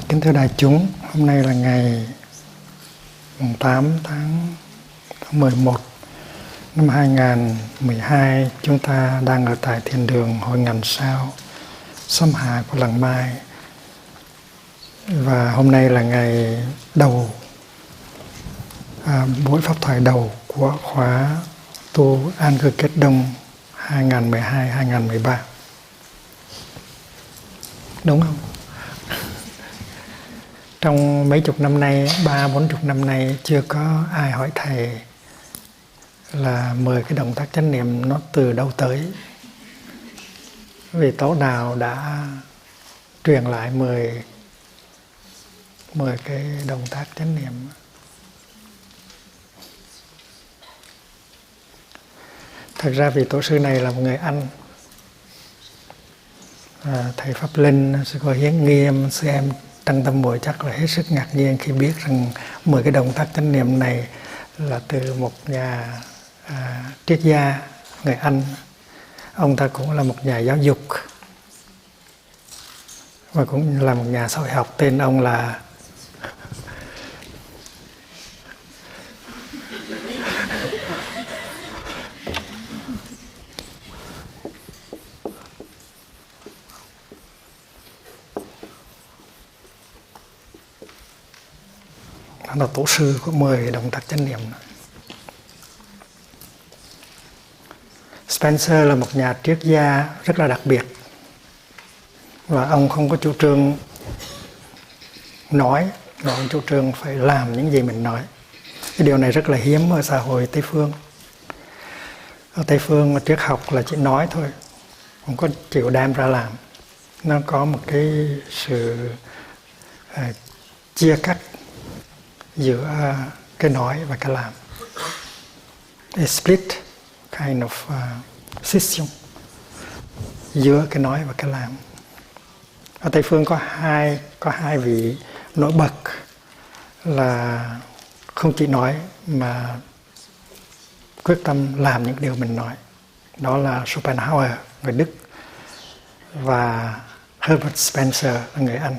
Kính thưa đại chúng, hôm nay là ngày 8 tháng 11 năm 2012. Chúng ta đang ở tại thiền đường Hội Ngàn Sao, Xóm Hà của Làng Mai. Và hôm nay là ngày đầu, buổi pháp thoại đầu của khóa tu An Cư Kết Đông 2012-2013. Đúng không? Trong mấy chục năm nay, 30-40 năm nay, chưa có ai hỏi Thầy là 10 cái động tác chánh niệm nó từ đâu tới. Vì Tổ Đào đã truyền lại 10 cái động tác chánh niệm. Thật ra vị Tổ sư này là một người Anh. Thầy Pháp Linh, sư cô Hiến Nghiêm, sư em Tăng Tâm Muội chắc là hết sức ngạc nhiên khi biết rằng 10 cái động tác chánh niệm này là từ một nhà triết gia người Anh. Ông ta cũng là một nhà giáo dục và cũng là một nhà xã hội học. Tên ông là tổ sư của 10 động tác chánh niệm. Spencer là một nhà triết gia rất là đặc biệt, và ông không có chủ trương nói, mà ông chủ trương phải làm những gì mình nói. Cái điều này rất là hiếm ở xã hội Tây Phương. Ở Tây Phương triết học là chỉ nói thôi, không có chịu đem ra làm. Nó có một cái sự chia cắt giữa cái nói và cái làm. A split kind of system giữa cái nói và cái làm. Ở Tây Phương có hai vị nổi bật là không chỉ nói mà quyết tâm làm những điều mình nói. Đó là Schopenhauer, người Đức, và Herbert Spencer, người Anh.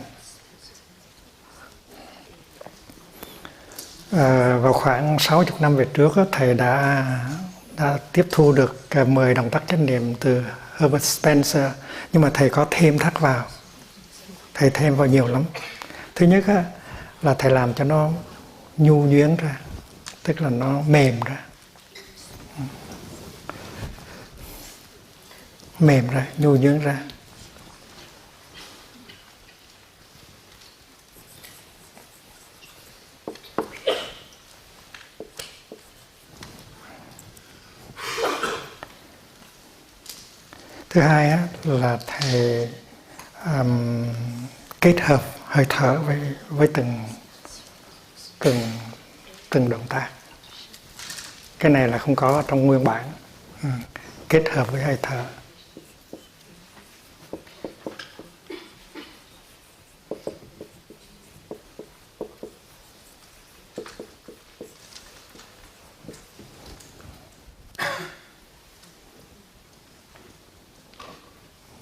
Vào khoảng 60 năm về trước, Thầy đã tiếp thu được 10 động tác chánh niệm từ Herbert Spencer, nhưng mà Thầy có thêm thắt vào. Thầy thêm vào nhiều lắm. Thứ nhất là Thầy làm cho nó nhu nhuyễn ra, tức là nó mềm ra. Mềm ra, nhu nhuyễn ra. Thứ hai là Thầy kết hợp hơi thở với từng động tác. Cái này là không có trong nguyên bản. Kết hợp với hơi thở.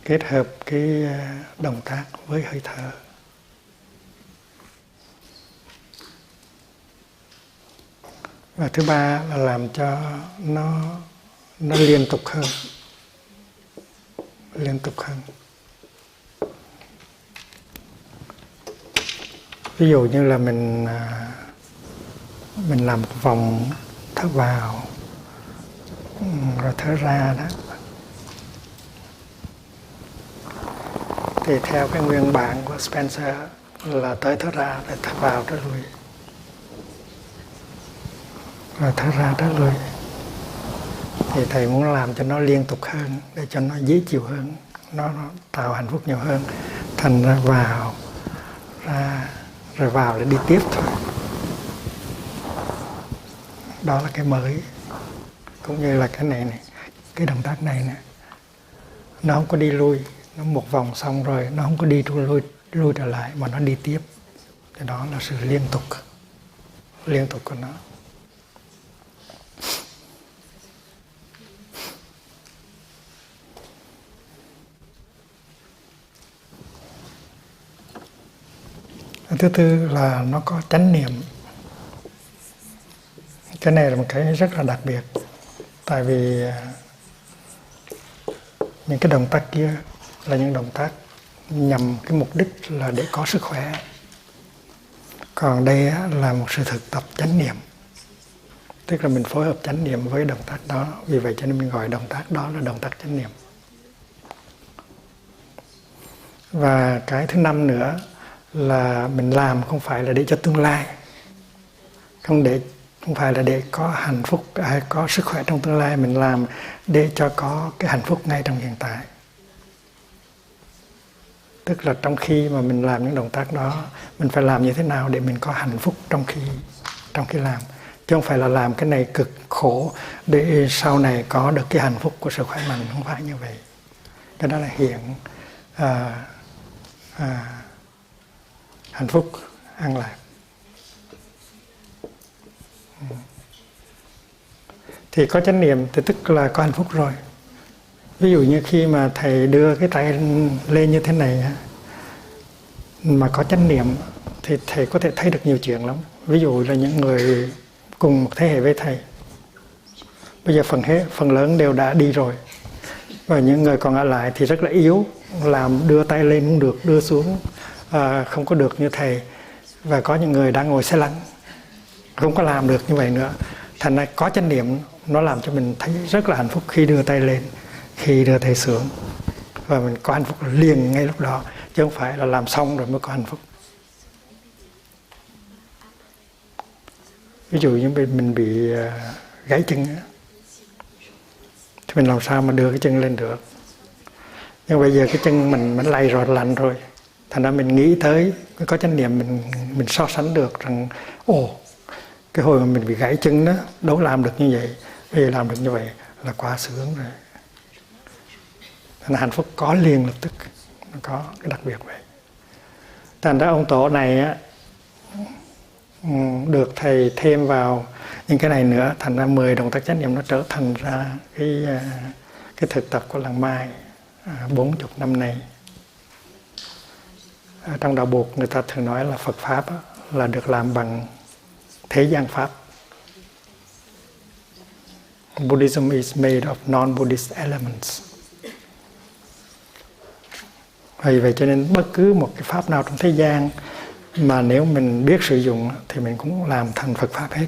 Kết hợp cái động tác với hơi thở. Và thứ ba là làm cho nó liên tục hơn. Liên tục hơn. Ví dụ như là mình làm một vòng thở vào rồi thở ra đó. Thì theo cái nguyên bản của Spencer là tới thở ra, rồi thở vào trở lui, rồi thở ra trở lui. Thì thầy muốn làm cho nó liên tục hơn, để cho nó dễ chịu hơn, nó tạo hạnh phúc nhiều hơn. Thành ra vào, ra, rồi vào là đi tiếp thôi. Đó là cái mới. Cũng như là cái này, cái động tác này nè, nó không có đi lui, nó một vòng xong rồi nó không có đi lui trở lại, mà nó đi tiếp. Thì đó là sự liên tục của nó. Thứ tư là nó có chánh niệm. Cái này là một cái rất là đặc biệt. Tại vì những cái động tác kia là những động tác nhằm cái mục đích là để có sức khỏe. Còn đây là một sự thực tập chánh niệm. Tức là mình phối hợp chánh niệm với động tác đó. Vì vậy cho nên mình gọi động tác đó là động tác chánh niệm. Và cái thứ năm nữa là mình làm không phải là để cho tương lai, không phải là để có hạnh phúc hay có sức khỏe trong tương lai. Mình làm để cho có cái hạnh phúc ngay trong hiện tại. Tức là trong khi mà mình làm những động tác đó, mình phải làm như thế nào để mình có hạnh phúc trong khi làm. Chứ không phải là làm cái này cực khổ để sau này có được cái hạnh phúc của sự khỏe mạnh. Không phải như vậy. Cái đó là hiện hạnh phúc, an lạc. Thì có chánh niệm thì tức là có hạnh phúc rồi. Ví dụ như khi mà thầy đưa cái tay lên như thế này mà có chánh niệm thì thầy có thể thấy được nhiều chuyện lắm. Ví dụ là những người cùng một thế hệ với thầy, bây giờ phần lớn đều đã đi rồi, và những người còn ở lại thì rất là yếu, làm đưa tay lên cũng được, đưa xuống không có được như thầy. Và có những người đang ngồi xe lăn không có làm được như vậy nữa. Thành ra có chánh niệm nó làm cho mình thấy rất là hạnh phúc khi đưa tay lên, khi đưa tay xuống, và mình có hạnh phúc liền ngay lúc đó, chứ không phải là làm xong rồi mới có hạnh phúc. Ví dụ như mình bị gãy chân thì mình làm sao mà đưa cái chân lên được. Nhưng bây giờ cái chân mình lay rồi, lạnh rồi, thành ra mình nghĩ tới, có chánh niệm, mình so sánh được rằng cái hồi mà mình bị gãy chân đó đâu làm được như vậy, bây giờ làm được như vậy là quá sướng rồi. Thành ra hạnh phúc có liền lập tức, nó có cái đặc biệt vậy. Thành ra ông tổ này á, được thầy thêm vào những cái này nữa, thành ra 10 động tác chánh niệm nó trở thành ra cái thực tập của làng Mai 40 năm nay. Trong đạo Bụt người ta thường nói là Phật Pháp là được làm bằng thế gian Pháp. Buddhism is made of non-Buddhist elements. Vì vậy cho nên bất cứ một cái Pháp nào trong thế gian mà nếu mình biết sử dụng thì mình cũng làm thành Phật Pháp hết.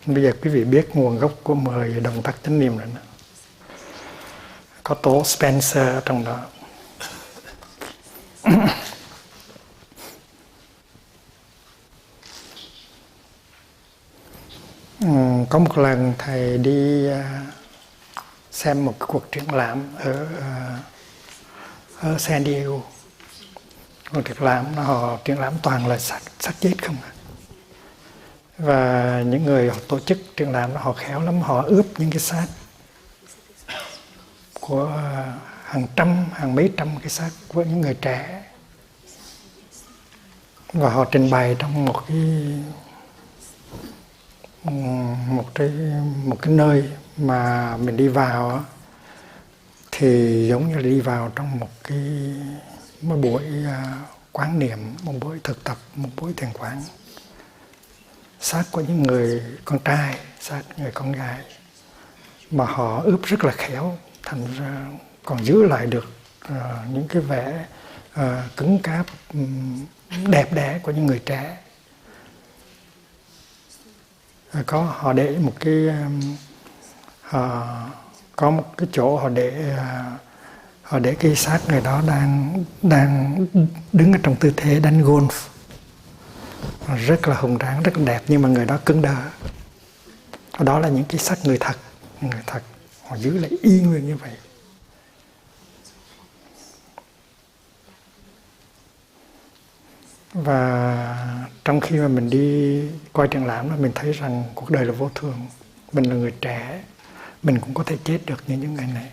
Bây giờ quý vị biết nguồn gốc của 10 động tác chánh niệm rồi đó. Có tổ Spencer trong đó. Có một lần thầy đi xem một cuộc triển lãm ở San Diego. Cuộc triển lãm họ triển lãm toàn là xác chết không à. Và những người họ tổ chức triển lãm họ khéo lắm, họ ướp những cái xác của hàng trăm, hàng mấy trăm cái xác của những người trẻ, và họ trình bày trong một cái nơi mà mình đi vào thì giống như là đi vào trong một buổi quán niệm, một buổi thực tập, một buổi thiền quán. Xác của những người con trai, xác người con gái mà họ ướp rất là khéo, thành ra còn giữ lại được những cái vẻ cứng cáp, đẹp đẽ của những người trẻ. Họ để một cái có một cái chỗ họ để Họ để cái xác người đó đang đứng ở trong tư thế đánh golf, rất là hùng tráng, rất là đẹp, nhưng mà người đó cứng đờ. Đó là những cái xác người thật, họ giữ lại y nguyên như vậy. Và trong khi mà mình đi coi triển lãm đó, mình thấy rằng cuộc đời là vô thường. Mình là người trẻ, mình cũng có thể chết được như những ngày này.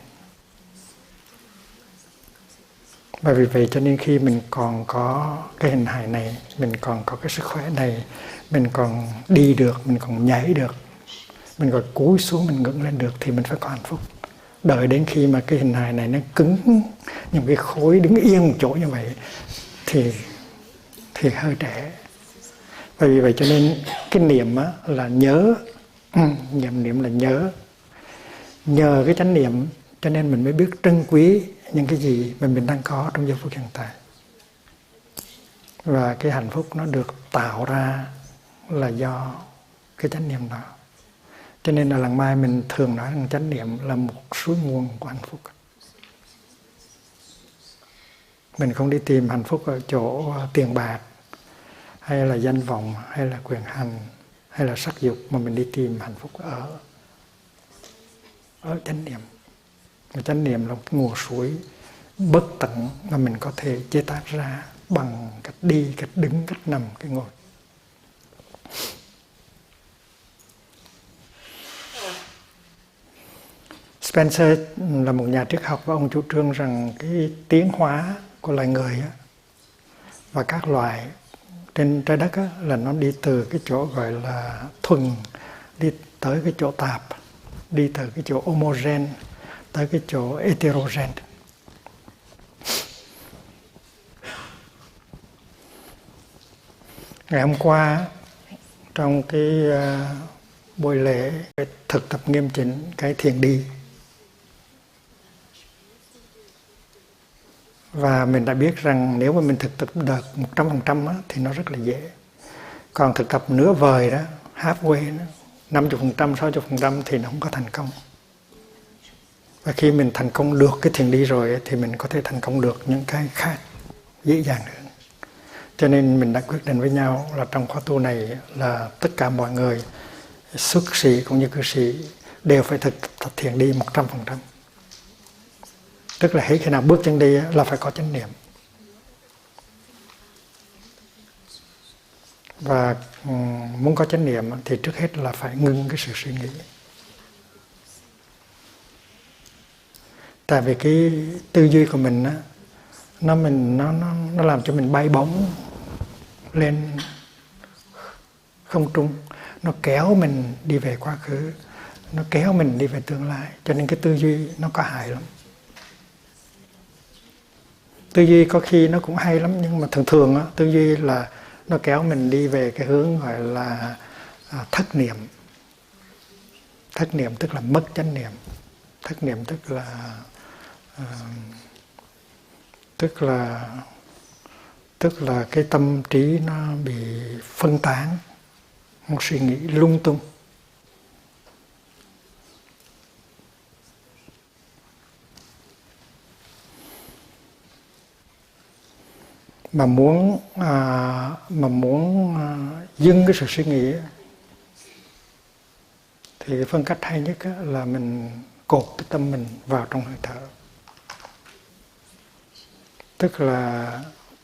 Và vì vậy cho nên khi mình còn có cái hình hài này, mình còn có cái sức khỏe này, mình còn đi được, mình còn nhảy được, mình còn cúi xuống, mình ngẩng lên được, thì mình phải có hạnh phúc. Đợi đến khi mà cái hình hài này nó cứng, những cái khối đứng yên một chỗ như vậy, thì hơi trẻ. Và vì vậy cho nên cái niệm là nhớ, niệm là nhớ. Nhờ cái chánh niệm cho nên mình mới biết trân quý những cái gì mà mình đang có trong giây phút hiện tại. Và cái hạnh phúc nó được tạo ra là do cái chánh niệm đó. Cho nên là lần mai mình thường nói rằng chánh niệm là một suối nguồn của hạnh phúc. Mình không đi tìm hạnh phúc ở chỗ tiền bạc, hay là danh vọng, hay là quyền hành, hay là sắc dục, mà mình đi tìm hạnh phúc ở chánh niệm. Và chánh niệm là một nguồn suối bất tận mà mình có thể chế tác ra bằng cách đi, cách đứng, cách nằm, cách ngồi. Spencer là một nhà triết học và ông chủ trương rằng cái tiến hóa của loài người và các loài trên trái đất là nó đi từ cái chỗ gọi là thuần, đi tới cái chỗ tạp, đi từ cái chỗ homogen tới cái chỗ heterogen. Ngày hôm qua trong cái buổi lễ thực tập nghiêm chỉnh cái thiền đi, và mình đã biết rằng nếu mà mình thực tập được 100% thì nó rất là dễ. Còn thực tập nửa vời đó, halfway đó, 50%, 60% thì nó không có thành công. Và khi mình thành công được cái thiền đi rồi thì mình có thể thành công được những cái khác dễ dàng hơn. Cho nên mình đã quyết định với nhau là trong khóa tu này là tất cả mọi người, xuất sĩ cũng như cư sĩ, đều phải thực tập thiền đi 100%. Tức là hết khi nào bước chân đi là phải có chánh niệm. Và muốn có chánh niệm thì trước hết là phải ngưng cái sự suy nghĩ. Tại vì cái tư duy của mình nó làm cho mình bay bổng lên không trung, nó kéo mình đi về quá khứ, nó kéo mình đi về tương lai. Cho nên cái tư duy nó có hại lắm. Tư duy có khi nó cũng hay lắm, nhưng mà thường tư duy là nó kéo mình đi về cái hướng gọi là thất niệm. Thất niệm tức là mất chánh niệm. Thất niệm tức là cái tâm trí nó bị phân tán, một suy nghĩ lung tung. Mà muốn dừng cái sự suy nghĩ thì cái phương cách hay nhất là mình cột cái tâm mình vào trong hơi thở. Tức là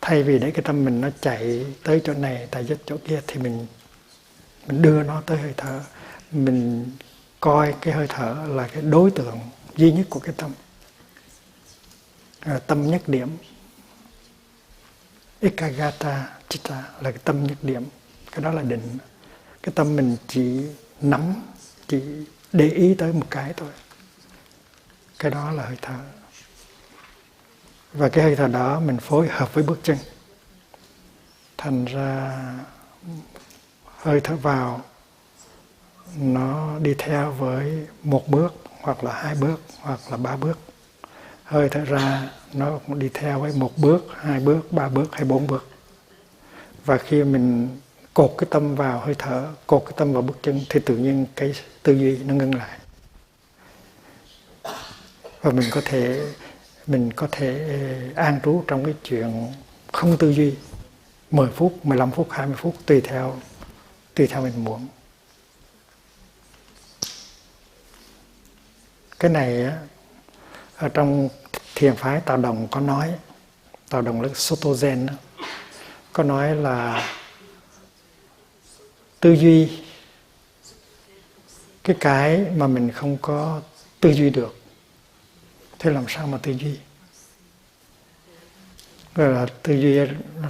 thay vì để cái tâm mình nó chạy tới chỗ này, tại chỗ kia, thì mình đưa nó tới hơi thở. Mình coi cái hơi thở là cái đối tượng duy nhất của cái tâm. Tâm nhất điểm. Ekagata chitta là cái tâm nhất điểm. Cái đó là định. Cái tâm mình chỉ nắm, chỉ để ý tới một cái thôi. Cái đó là hơi thở. Và cái hơi thở đó mình phối hợp với bước chân. Thành ra hơi thở vào nó đi theo với một bước, hoặc là hai bước, hoặc là ba bước. Hơi thở ra nó cũng đi theo với một bước, hai bước, ba bước hay bốn bước. Và khi mình cột cái tâm vào hơi thở, cột cái tâm vào bước chân, thì tự nhiên cái tư duy nó ngưng lại. Và mình có thể mình có thể an trú trong cái chuyện không tư duy 10 phút, 15 phút, 20 phút tùy theo mình muốn. Cái này ở trong thiền phái Tạo Đồng có nói, Tạo Đồng là Soto Zen đó, có nói là tư duy cái mà mình không có tư duy được, thế làm sao mà tư duy? Rồi là tư duy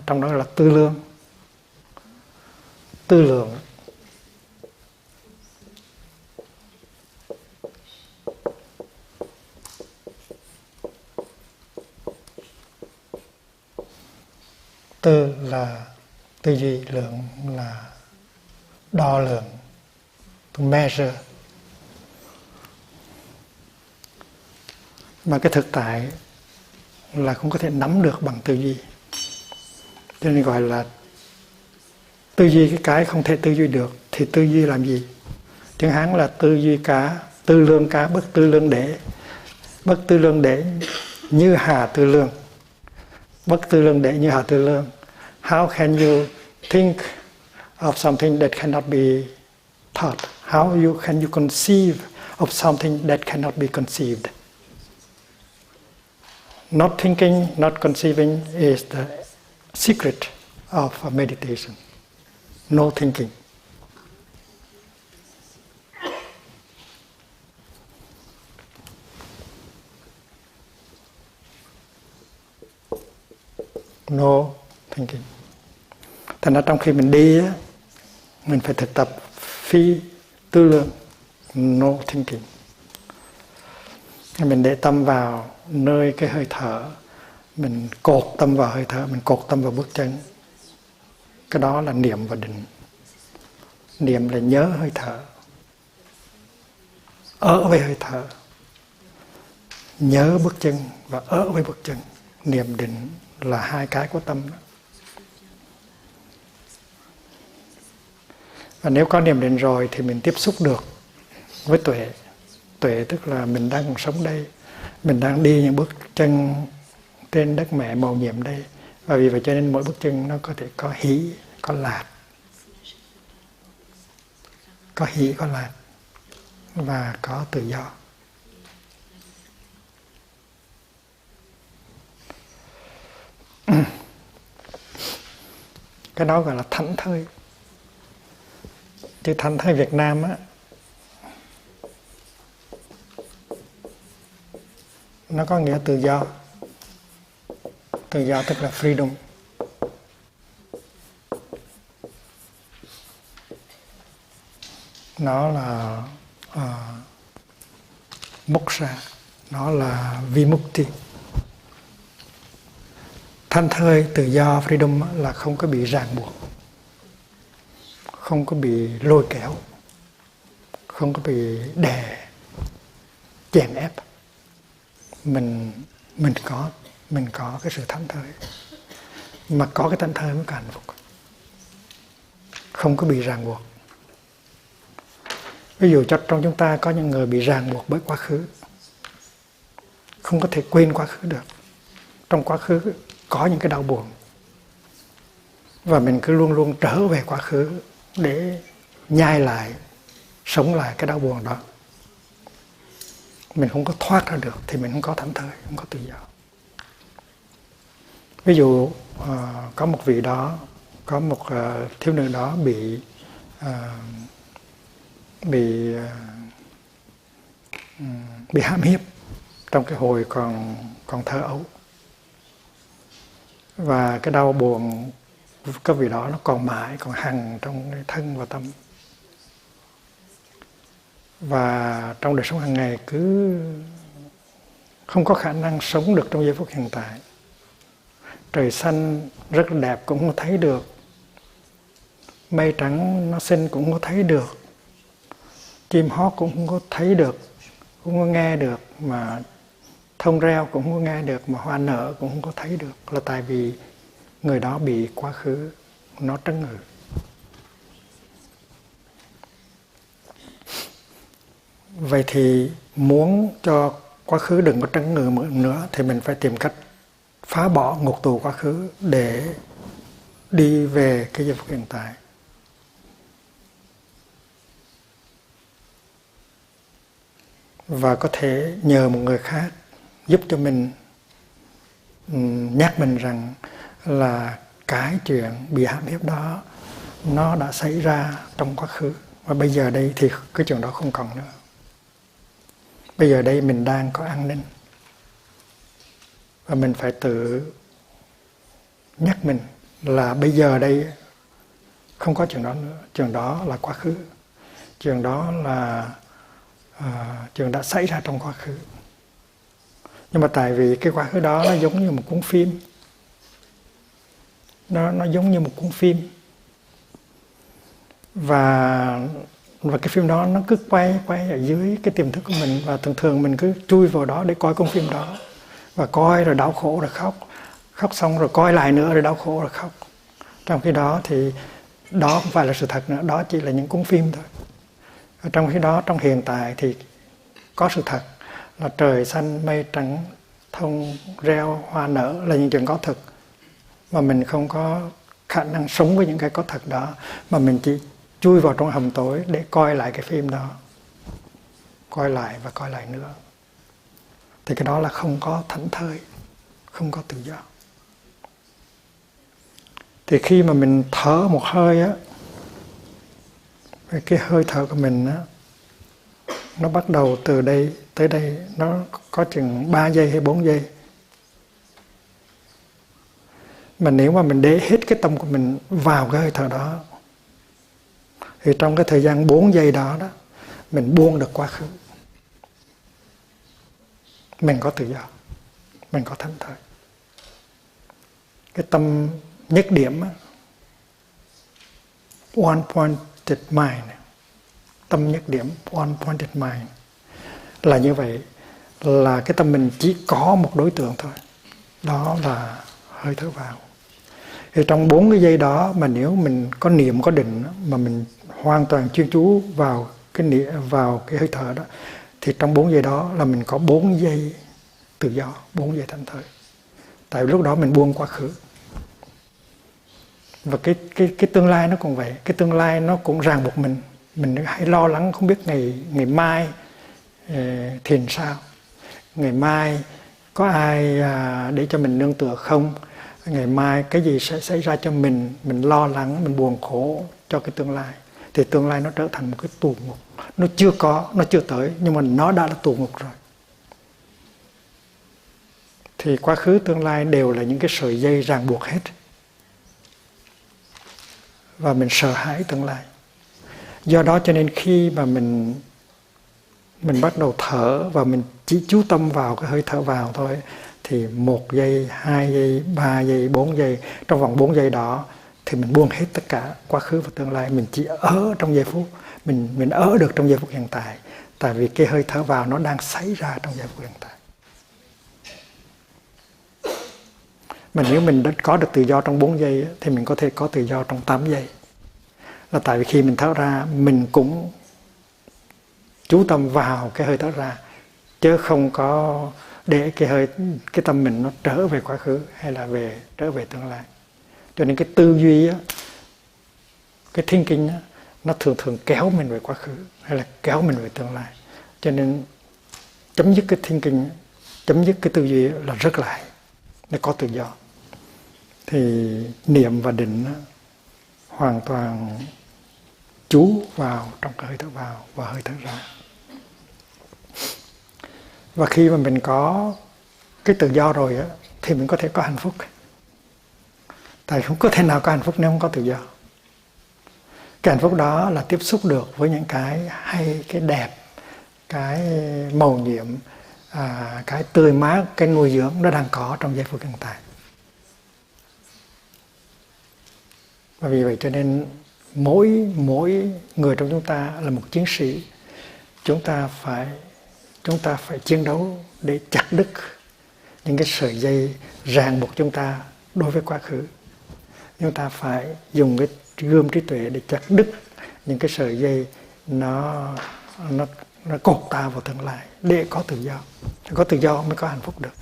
trong đó là tư lương, tư lượng. Tư là tư duy, lượng là đo lường, to measure. Mà cái thực tại là không có thể nắm được bằng tư duy, cho nên gọi là tư duy cái không thể tư duy được. Thì tư duy làm gì? Tiếng Hán là tư duy cá, tư lương cá, bất tư lương đế. Bất tư lương đế như hà tư lương, bất tư lương đế như hà tư lương. How can you think of something that cannot be thought? How can you conceive of something that cannot be conceived? Not thinking, not conceiving is the secret of meditation. No thinking. No thinking. Thành ra trong khi mình đi, mình phải thực tập phi tư lượng, no thinking. Mình để tâm vào nơi cái hơi thở, mình cột tâm vào hơi thở, mình cột tâm vào bước chân. Cái đó là niệm và định. Niệm là nhớ hơi thở, ở với hơi thở, nhớ bước chân và ở với bước chân. Niệm định là hai cái của tâm đó. Và nếu có niệm định rồi thì mình tiếp xúc được với tuệ. Tuệ tức là mình đang còn sống đây, mình đang đi những bước chân trên đất mẹ mầu nhiệm đây. Và vì vậy cho nên mỗi bước chân nó có thể có hỷ, có lạc, có hỷ, có lạc và có tự do. Cái đó gọi là thảnh thơi. Chữ thảnh thơi Việt Nam á, nó có nghĩa tự do. Tự do tức là freedom. Nó là moksha, nó là vimukti. Thảnh thơi, tự do, freedom là không có bị ràng buộc, không có bị lôi kéo, không có bị đè, chèn ép. Mình có cái sự thảnh thơi. Mà có cái thảnh thơi mới có hạnh phúc. Không có bị ràng buộc. Ví dụ trong chúng ta có những người bị ràng buộc bởi quá khứ, không có thể quên quá khứ được. Trong quá khứ có những cái đau buồn, và mình cứ luôn luôn trở về quá khứ để nhai lại, sống lại cái đau buồn đó. Mình không có thoát ra được thì mình không có thảnh thơi, không có tự do. Ví dụ có một vị đó, có một thiếu nữ đó bị hãm hiếp trong cái hồi còn thơ ấu, và cái đau buồn cái vị đó nó còn mãi, còn hằn trong thân và tâm. Và trong đời sống hàng ngày cứ không có khả năng sống được trong giây phút hiện tại. Trời xanh rất là đẹp cũng không thấy được, mây trắng nó xinh cũng không có thấy được, chim hót cũng không có thấy được, cũng không có nghe được, mà thông reo cũng không có nghe được, mà hoa nở cũng không có thấy được. Là tại vì người đó bị quá khứ nó trấn ngự. Vậy thì muốn cho quá khứ đừng có trấn ngự nữa, thì mình phải tìm cách phá bỏ ngục tù quá khứ để đi về cái giây phút hiện tại. Và có thể nhờ một người khác giúp cho mình, nhắc mình rằng là cái chuyện bị hãm hiếp đó nó đã xảy ra trong quá khứ, và bây giờ đây thì cái chuyện đó không còn nữa. Bây giờ đây mình đang có an ninh, và mình phải tự nhắc mình là bây giờ đây không có chuyện đó nữa. Chuyện đó là quá khứ. Chuyện đó là chuyện đã xảy ra trong quá khứ. Nhưng mà tại vì cái quá khứ đó nó giống như một cuốn phim, nó giống như một cuốn phim, và cái phim đó nó cứ quay ở dưới cái tiềm thức của mình, và thường mình cứ chui vào đó để coi cuốn phim đó, và coi rồi đau khổ rồi khóc xong rồi coi lại nữa rồi đau khổ rồi khóc. Trong khi đó thì đó không phải là sự thật nữa, đó chỉ là những cuốn phim thôi. Trong khi đó, trong hiện tại thì có sự thật là trời xanh mây trắng, thông reo hoa nở, là những chuyện có thực, mà mình không có khả năng sống với những cái có thật đó, mà mình chỉ chui vào trong hầm tối để coi lại cái phim đó, coi lại và coi lại nữa. Thì cái đó là không có thảnh thơi, không có tự do. Thì khi mà mình thở một hơi á, cái hơi thở của mình á, nó bắt đầu từ đây tới đây, nó có chừng 3 giây hay 4 giây. Mà nếu mà mình để hết cái tâm của mình vào cái hơi thở đó, thì trong cái thời gian 4 giây đó, mình buông được quá khứ. Mình có tự do, mình có thảnh thơi. Cái tâm nhất điểm á, one pointed mind, tâm nhất điểm, one pointed mind, là như vậy, là cái tâm mình chỉ có một đối tượng thôi, đó là hơi thở vào. Thì trong 4 cái giây đó, mà nếu mình có niệm, có định, mà mình hoàn toàn chuyên chú vào cái hơi thở đó, thì trong 4 giây đó là mình có 4 giây tự do, 4 giây thảnh thơi. Tại lúc đó mình buông quá khứ. Và cái tương lai nó cũng vậy, cái tương lai nó cũng ràng buộc mình hay lo lắng không biết ngày mai thì sao, ngày mai có ai để cho mình nương tựa không, ngày mai cái gì sẽ xảy ra cho mình lo lắng, mình buồn khổ cho cái tương lai, thì tương lai nó trở thành một cái tù ngục. Nó chưa tới, nhưng mà nó đã là tù ngục rồi. Thì quá khứ tương lai đều là những cái sợi dây ràng buộc hết, và mình sợ hãi tương lai. Do đó cho nên khi mà mình bắt đầu thở và mình chỉ chú tâm vào cái hơi thở vào thôi, thì 1 giây, 2 giây, 3 giây, 4 giây, trong vòng 4 giây đó thì mình buông hết tất cả quá khứ và tương lai. Mình chỉ ở trong giây phút, mình ở được trong giây phút hiện tại, tại vì cái hơi thở vào nó đang xảy ra trong giây phút hiện tại. Mà nếu mình đã có được tự do trong 4 giây thì mình có thể có tự do trong 8 giây. Là tại vì khi mình thở ra, mình cũng chú tâm vào cái hơi thở ra, chứ không có để cái tâm mình nó trở về quá khứ hay là trở về tương lai. Cho nên cái tư duy á, cái thinking á, nó thường kéo mình về quá khứ hay là kéo mình về tương lai. Cho nên chấm dứt cái thinking, chấm dứt cái tư duy là rớt lại để có tự do. Thì niệm và định á, hoàn toàn chú vào trong cái hơi thở vào và hơi thở ra. Và khi mà mình có cái tự do rồi á, thì mình có thể có hạnh phúc. Tại không có thể nào có hạnh phúc nếu không có tự do. Cái hạnh phúc đó là tiếp xúc được với những cái hay, cái đẹp, cái màu nhiệm, cái tươi mát, cái nuôi dưỡng nó đang có trong giây phút hiện tại. Và vì vậy cho nên mỗi người trong chúng ta là một chiến sĩ. Chúng ta phải chiến đấu để chặt đứt những cái sợi dây ràng buộc chúng ta đối với quá khứ. Chúng ta phải dùng cái gươm trí tuệ để chặt đứt những cái sợi dây nó nó cột ta vào tương lai để có tự do. Có tự do mới có hạnh phúc được.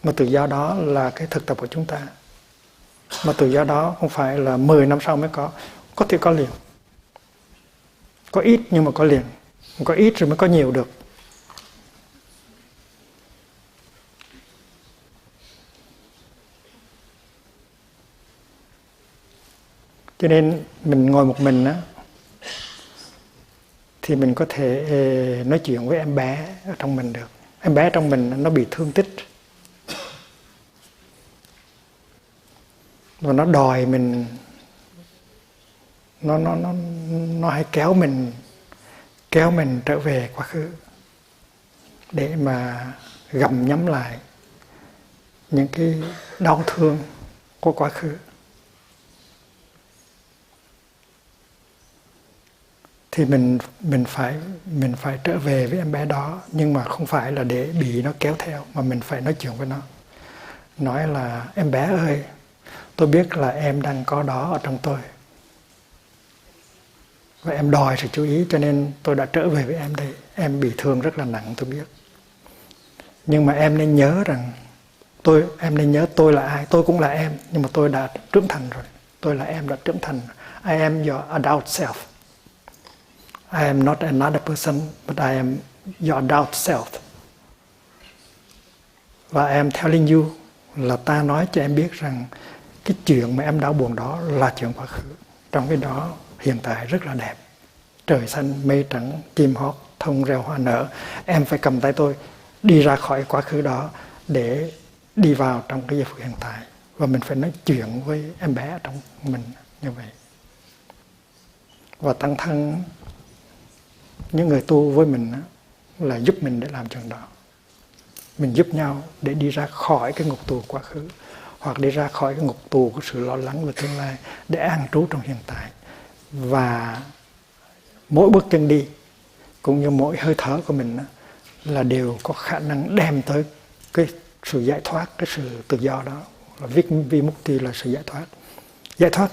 Mà tự do đó là cái thực tập của chúng ta. Mà tự do đó không phải là 10 năm sau mới có thể có liền. Có ít nhưng mà có liền. Có ít rồi mới có nhiều được. Cho nên mình ngồi một mình á, thì mình có thể nói chuyện với em bé ở trong mình được. Em bé trong mình nó bị thương tích và nó đòi mình, nó hay kéo mình trở về quá khứ để mà gặm nhấm lại những cái đau thương của quá khứ. Thì mình phải trở về với em bé đó, nhưng mà không phải là để bị nó kéo theo, mà mình phải nói chuyện với nó. Nói là em bé ơi, tôi biết là em đang có đó ở trong tôi. Và em đòi sự chú ý cho nên tôi đã trở về với em đây. Em bị thương rất là nặng tôi biết. Nhưng mà em nên nhớ rằng em nên nhớ tôi là ai. Tôi cũng là em, nhưng mà tôi đã trưởng thành rồi. Tôi là em đã trưởng thành. I am your adult self. I am not another person, but I am your adult self. Và I am telling you là ta nói cho em biết rằng cái chuyện mà em đau buồn đó là chuyện quá khứ. Trong cái đó hiện tại rất là đẹp. Trời xanh, mây trắng, chim hót, thông reo hoa nở. Em phải cầm tay tôi đi ra khỏi quá khứ đó để đi vào trong cái giây phút hiện tại. Và mình phải nói chuyện với em bé trong mình như vậy. Và tăng thân những người tu với mình là giúp mình để làm chuyện đó. Mình giúp nhau để đi ra khỏi cái ngục tù quá khứ, hoặc đi ra khỏi cái ngục tù của sự lo lắng về tương lai, để an trú trong hiện tại. Và mỗi bước chân đi cũng như mỗi hơi thở của mình là đều có khả năng đem tới cái sự giải thoát, cái sự tự do đó. Là Vimukti là sự giải thoát. Giải thoát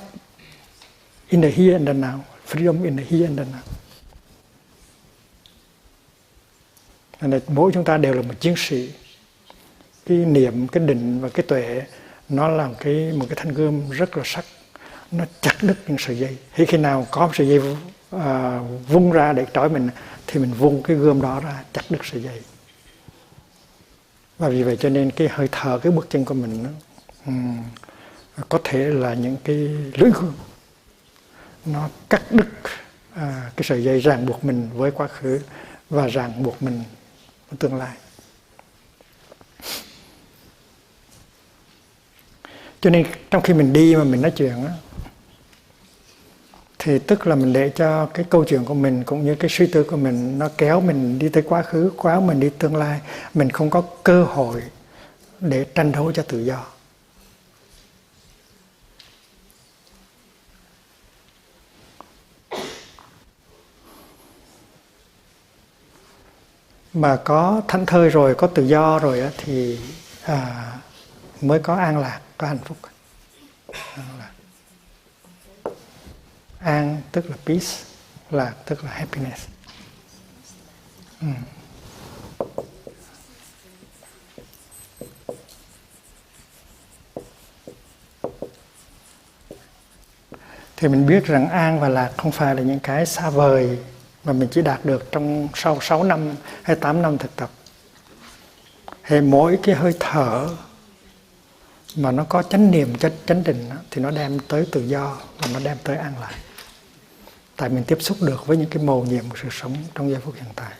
in the here and the now, freedom in the here and the now. Nên mỗi chúng ta đều là một chiến sĩ. Cái niệm, cái định và cái tuệ nó là một cái thanh gươm rất là sắc. Nó chặt đứt những sợi dây. Khi nào có một sợi dây vung ra để trói mình thì mình vung cái gươm đó ra, chặt đứt sợi dây. Và vì vậy cho nên cái hơi thở, cái bước chân của mình có thể là những cái lưỡi gươm. Nó cắt đứt cái sợi dây ràng buộc mình với quá khứ và ràng buộc mình với tương lai. Cho nên trong khi mình đi mà mình nói chuyện thì tức là mình để cho cái câu chuyện của mình cũng như cái suy tư của mình nó kéo mình đi tới quá khứ, kéo mình đi tương lai. Mình không có cơ hội để tranh đấu cho tự do. Mà có thảnh thơi rồi, có tự do rồi thì mới có an lạc, có hạnh phúc. An tức là peace, lạc tức là happiness. Thì mình biết rằng an và lạc không phải là những cái xa vời mà mình chỉ đạt được trong sau 6 năm hay 8 năm thực tập. Hay mỗi cái hơi thở mà nó có chánh niệm, chánh định thì nó đem tới tự do và nó đem tới an lạc. Tại mình tiếp xúc được với những cái mầu nhiệm của sự sống trong giây phút hiện tại.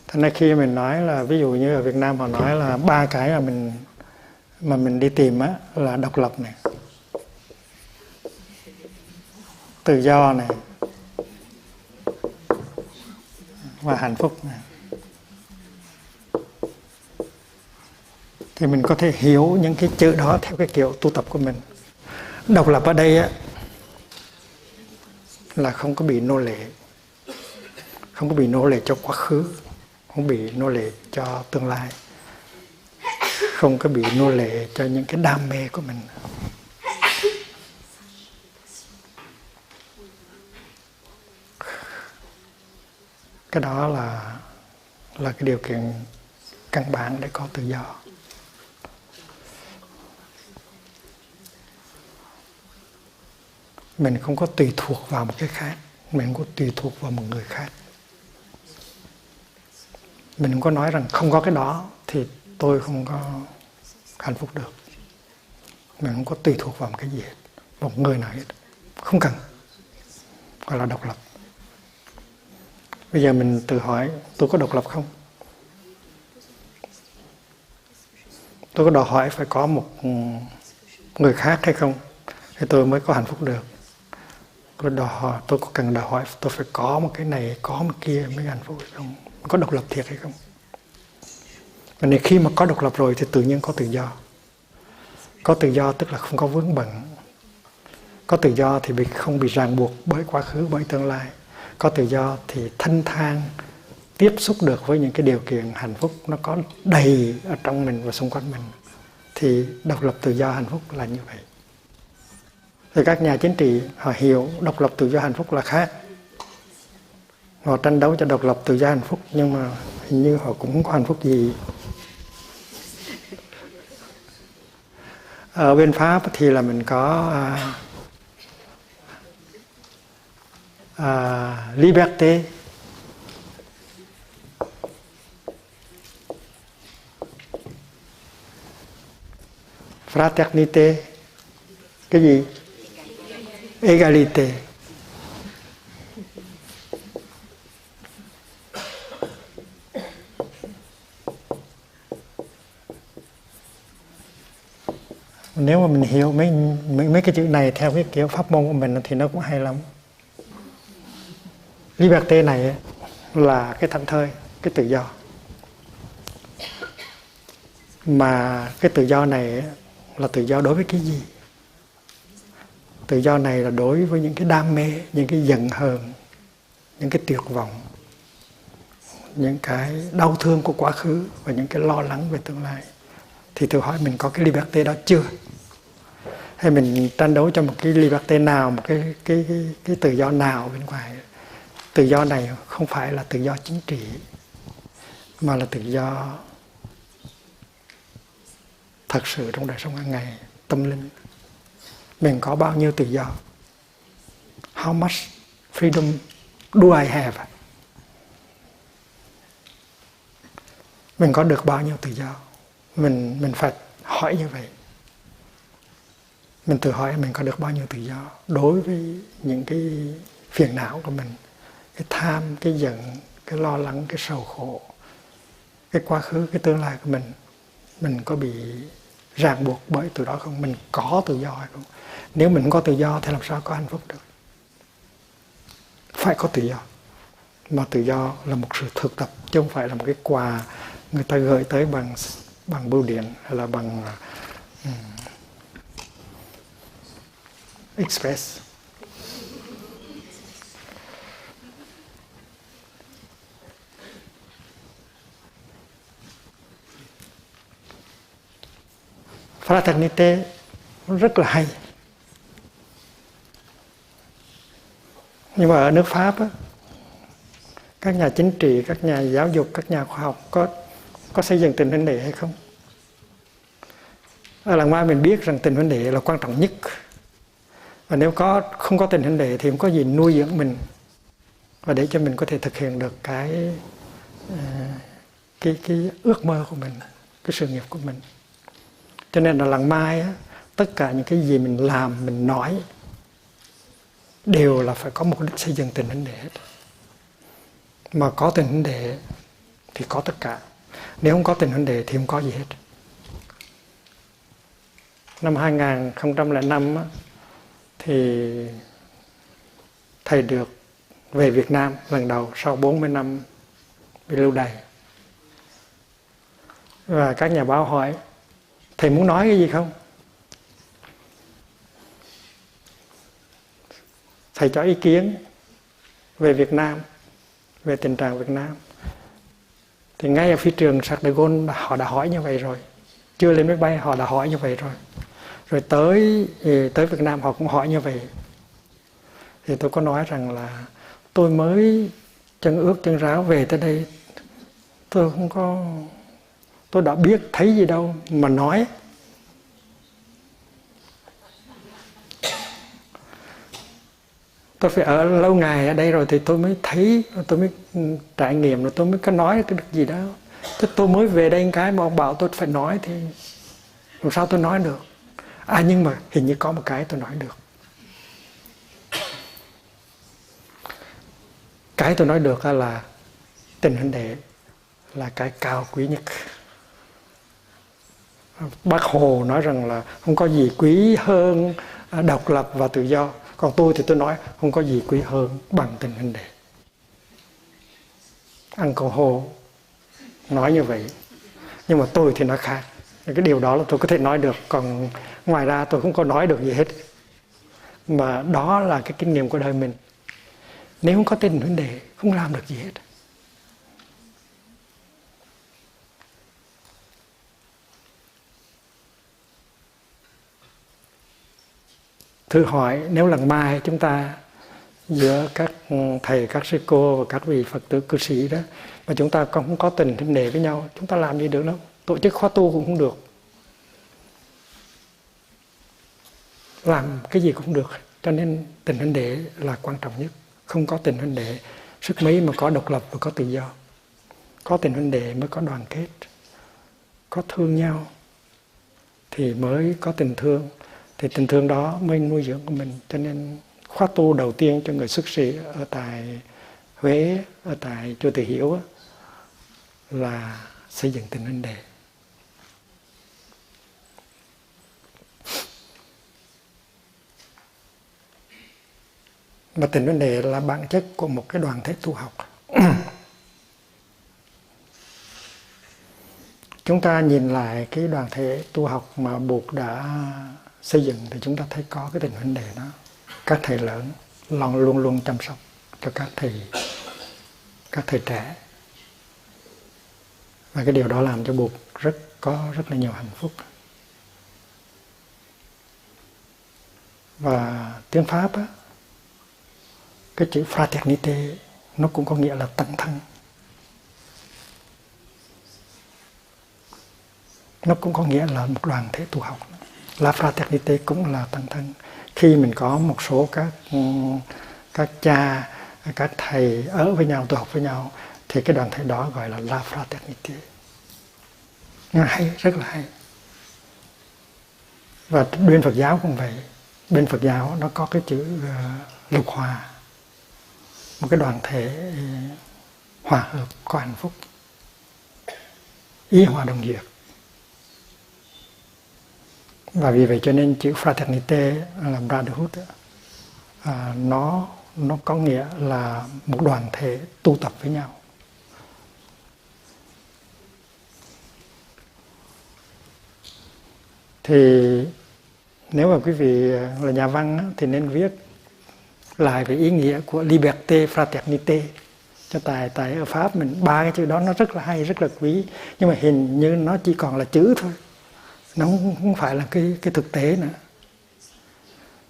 Thế nên khi mình nói là ví dụ như ở Việt Nam họ nói là 3 cái mà mình đi tìm là độc lập này, tự do này và hạnh phúc này. Thì mình có thể hiểu những cái chữ đó theo cái kiểu tu tập của mình. Độc lập ở đây là không có bị nô lệ, không có bị nô lệ cho quá khứ, không bị nô lệ cho tương lai, không có bị nô lệ cho những cái đam mê của mình. Cái đó là cái điều kiện căn bản để có tự do. Mình không có tùy thuộc vào một cái khác, mình không có tùy thuộc vào một người khác. Mình không có nói rằng không có cái đó thì tôi không có hạnh phúc được. Mình không có tùy thuộc vào một cái gì hết, một người nào hết. Không cần. Gọi là độc lập. Bây giờ mình tự hỏi tôi có độc lập không? Tôi có đòi hỏi phải có một người khác hay không thì tôi mới có hạnh phúc được. Tôi có cần đòi hỏi tôi phải có một cái này, có một kia mới hạnh phúc hay không? Có độc lập thiệt hay không? Và nên khi mà có độc lập rồi thì tự nhiên có tự do. Có tự do tức là không có vướng bận. Có tự do thì không bị ràng buộc bởi quá khứ, bởi tương lai. Có tự do thì thanh thang tiếp xúc được với những cái điều kiện hạnh phúc nó có đầy ở trong mình và xung quanh mình. Thì độc lập tự do hạnh phúc là như vậy. Thì các nhà chính trị họ hiểu độc lập tự do hạnh phúc là khác. Họ tranh đấu cho độc lập tự do hạnh phúc, nhưng mà hình như họ cũng không có hạnh phúc gì. Ở bên Pháp thì là mình có liberté, fraternité, cái gì? Égalité. Nếu mà mình hiểu mấy cái chữ này theo cái kiểu pháp môn của mình thì nó cũng hay lắm. Liberté này là cái thảnh thơi, cái tự do. Mà cái tự do này là tự do đối với cái gì? Tự do này là đối với những cái đam mê, những cái giận hờn, những cái tuyệt vọng, những cái đau thương của quá khứ và những cái lo lắng về tương lai. Thì tôi hỏi mình có cái liberté đó chưa? Hay mình tranh đấu cho một cái liberté nào, một cái tự do nào bên ngoài? Tự do này không phải là tự do chính trị, mà là tự do thật sự trong đời sống hàng ngày, tâm linh. Mình có bao nhiêu tự do? How much freedom do I have? Mình có được bao nhiêu tự do? Mình phải hỏi như vậy. Mình tự hỏi mình có được bao nhiêu tự do đối với những cái phiền não của mình, cái tham, cái giận, cái lo lắng, cái sầu khổ, cái quá khứ, cái tương lai của mình có bị ràng buộc bởi từ đó không? Mình có tự do hay không? Nếu mình không có tự do thì làm sao có hạnh phúc được? Phải có tự do. Mà tự do là một sự thực tập, chứ không phải là một cái quà người ta gửi tới bằng bưu điện hay là bằng express. Fraternité rất là hay. Nhưng mà ở nước Pháp á, các nhà chính trị, các nhà giáo dục, các nhà khoa học có xây dựng tình huynh đệ hay không? Ở làng Mai mình biết rằng tình huynh đệ là quan trọng nhất. Và nếu không có tình huynh đệ thì không có gì nuôi dưỡng mình và để cho mình có thể thực hiện được cái ước mơ của mình, cái sự nghiệp của mình. Cho nên là làng Mai á, tất cả những cái gì mình làm, mình nói đều là phải có mục đích xây dựng tình huynh đệ hết. Mà có tình huynh đệ thì có tất cả. Nếu không có tình huynh đệ thì không có gì hết. Năm 2005 á, thì thầy được về Việt Nam lần đầu sau 40 năm bị lưu đày. Và các nhà báo hỏi thầy muốn nói cái gì không? Thầy cho ý kiến về Việt Nam, về tình trạng Việt Nam. Thì ngay ở phi trường Charles de Gaulle họ đã hỏi như vậy rồi, chưa lên máy bay họ đã hỏi như vậy rồi, rồi tới Việt Nam họ cũng hỏi như vậy. Thì tôi có nói rằng là tôi mới chân ướt chân ráo về tới đây, tôi đã biết thấy gì đâu mà nói. Tôi phải ở lâu ngày ở đây rồi thì tôi mới thấy, tôi mới trải nghiệm, rồi tôi mới có nói cái được gì đó. Thế tôi mới về đây cái mà ông bảo tôi phải nói thì làm sao tôi nói được. Nhưng mà hình như có một cái tôi nói được. Cái tôi nói được là tình huynh đệ là cái cao quý nhất. Bác Hồ nói rằng là không có gì quý hơn độc lập và tự do. Còn tôi thì tôi nói không có gì quý hơn bằng tình huynh đệ. Uncle Hồ nói như vậy. Nhưng mà tôi thì nói khác. Cái điều đó là tôi có thể nói được. Còn ngoài ra tôi không có nói được gì hết. Mà đó là cái kinh nghiệm của đời mình. Nếu không có tình huynh đệ không làm được gì hết. Thử hỏi nếu lần mai chúng ta giữa các thầy, các sư cô và các vị Phật tử cư sĩ đó mà chúng ta không có tình huynh đệ với nhau, chúng ta làm gì được đâu. Tổ chức khóa tu cũng không được, làm cái gì cũng không được. Cho nên tình huynh đệ là quan trọng nhất. Không có tình huynh đệ, sức mấy mà có độc lập và có tự do. Có tình huynh đệ mới có đoàn kết, có thương nhau thì mới có tình thương. Thì tình thương đó mới nuôi dưỡng của mình. Cho nên khóa tu đầu tiên cho người xuất sĩ ở tại Huế, ở tại chùa Từ Hiếu là xây dựng tình huynh đệ. Mà tình huynh đệ là bản chất của một cái đoàn thể tu học. Chúng ta nhìn lại cái đoàn thể tu học mà Bụt đã xây dựng thì chúng ta thấy có cái tình huynh đệ đó. Các thầy lớn luôn luôn chăm sóc cho các thầy trẻ. Và cái điều đó làm cho Bụt có rất là nhiều hạnh phúc. Và tiếng Pháp á, cái chữ fraternité nó cũng có nghĩa là tận thân. Nó cũng có nghĩa là một đoàn thể tu học. La fraternité cũng là tận thân. Khi mình có một số các cha, các thầy ở với nhau, tu học với nhau, thì cái đoàn thể đó gọi là la fraternité. Nó hay, rất là hay. Và bên Phật giáo cũng vậy. Bên Phật giáo nó có cái chữ lục hòa. Một cái đoàn thể hòa hợp, có hạnh phúc, ý hòa đồng diệt. Và vì vậy cho nên chữ fraternité là brotherhood, nó có nghĩa là một đoàn thể tu tập với nhau. Thì nếu mà quý vị là nhà văn thì nên viết lại về ý nghĩa của liberté fraternité. Cho tại ở Pháp mình ba cái chữ đó nó rất là hay, rất là quý, nhưng mà hình như nó chỉ còn là chữ thôi, nó không phải là cái thực tế nữa.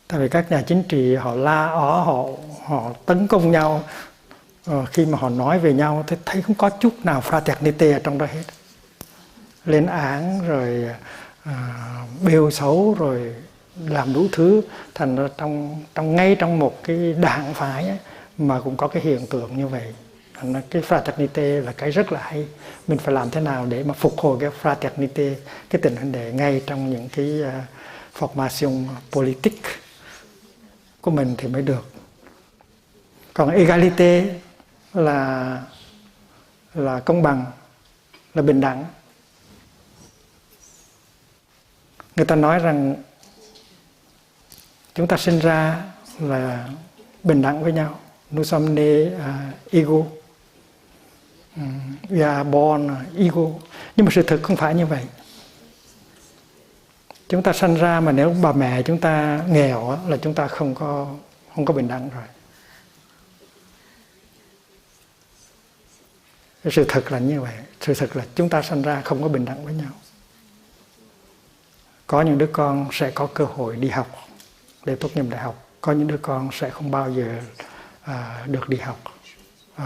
Tại vì các nhà chính trị họ la ó, họ tấn công nhau, khi mà họ nói về nhau thì thấy không có chút nào fraternité ở trong đó hết. Lên án rồi bêu xấu rồi làm đủ thứ, thành ra ngay trong một cái đảng phái ấy, mà cũng có cái hiện tượng như vậy. Cái fraternité là cái rất là hay. Mình phải làm thế nào để mà phục hồi cái fraternité, cái tình huynh đệ ngay trong những cái formation politique của mình thì mới được. Còn égalité là công bằng, là bình đẳng. Người ta nói rằng chúng ta sinh ra là bình đẳng với nhau. Nous sommes nés égaux. We are born égaux. Nhưng mà sự thực không phải như vậy. Chúng ta sinh ra mà nếu bà mẹ chúng ta nghèo là chúng ta không có bình đẳng rồi. Sự thật là như vậy. Sự thật là chúng ta sinh ra không có bình đẳng với nhau. Có những đứa con sẽ có cơ hội đi học để tốt nghiệp đại học. Có những đứa con sẽ không bao giờ được đi học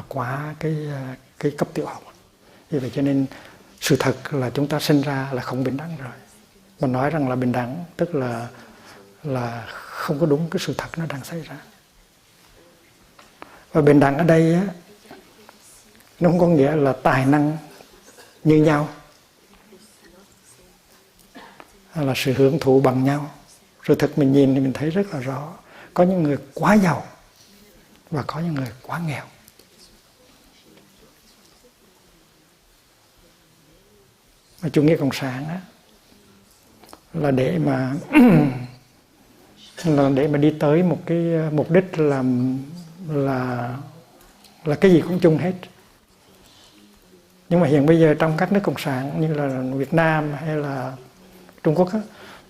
quá cái cấp tiểu học. Vì vậy cho nên sự thật là chúng ta sinh ra là không bình đẳng rồi. Mà nói rằng là bình đẳng tức là không có đúng cái sự thật nó đang xảy ra. Và bình đẳng ở đây á, nó không có nghĩa là tài năng như nhau, hay là sự hưởng thụ bằng nhau. Sự thật mình nhìn thì mình thấy rất là rõ. Có những người quá giàu và có những người quá nghèo. Và chủ nghĩa cộng sản á, là để mà đi tới một cái mục đích là cái gì cũng chung hết. Nhưng mà hiện bây giờ trong các nước cộng sản như là Việt Nam hay là Trung Quốc á,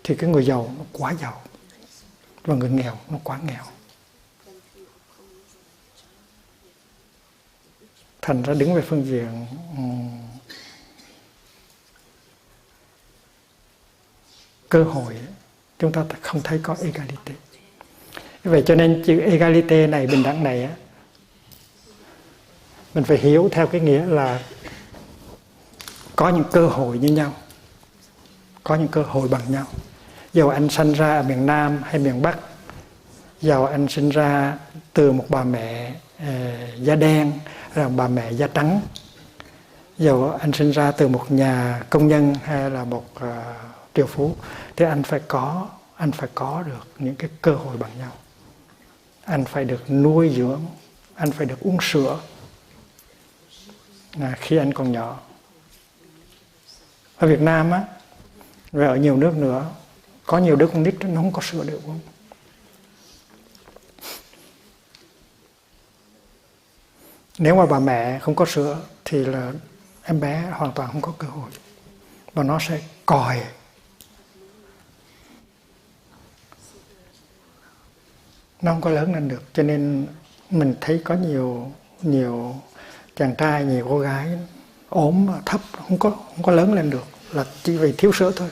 thì cái người giàu nó quá giàu và người nghèo nó quá nghèo. Thành ra đứng về phương diện cơ hội, chúng ta không thấy có egalite. Vậy cho nên chữ egalite này, bình đẳng này á, mình phải hiểu theo cái nghĩa là có những cơ hội như nhau, có những cơ hội bằng nhau. Dầu anh sinh ra ở miền Nam hay miền Bắc, dầu anh sinh ra từ một bà mẹ da đen hay bà mẹ da trắng, dầu anh sinh ra từ một nhà công nhân hay là một triệu phú, thì anh phải có được những cái cơ hội bằng nhau. Anh phải được nuôi dưỡng, anh phải được uống sữa khi anh còn nhỏ. Ở Việt Nam á, và ở nhiều nước nữa, có nhiều đứa con nít nó không có sữa để uống. Nếu mà bà mẹ không có sữa thì là em bé hoàn toàn không có cơ hội, và nó sẽ còi. Nó không có lớn lên được. Cho nên mình thấy có nhiều chàng trai, nhiều cô gái ốm thấp, không có lớn lên được, là chỉ vì thiếu sữa thôi.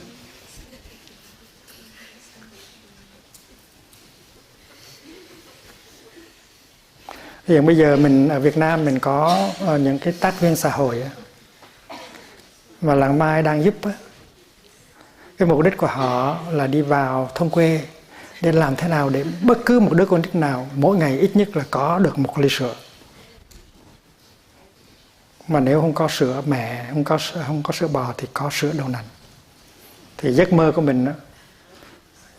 Hiện bây giờ mình ở Việt Nam mình có những cái tác viên xã hội mà Làng Mai đang giúp. Cái mục đích của họ là đi vào thôn quê để làm thế nào để bất cứ một đứa con nít nào mỗi ngày ít nhất là có được một ly sữa. Mà nếu không có sữa mẹ, không có sữa bò thì có sữa đậu nành. Thì giấc mơ của mình,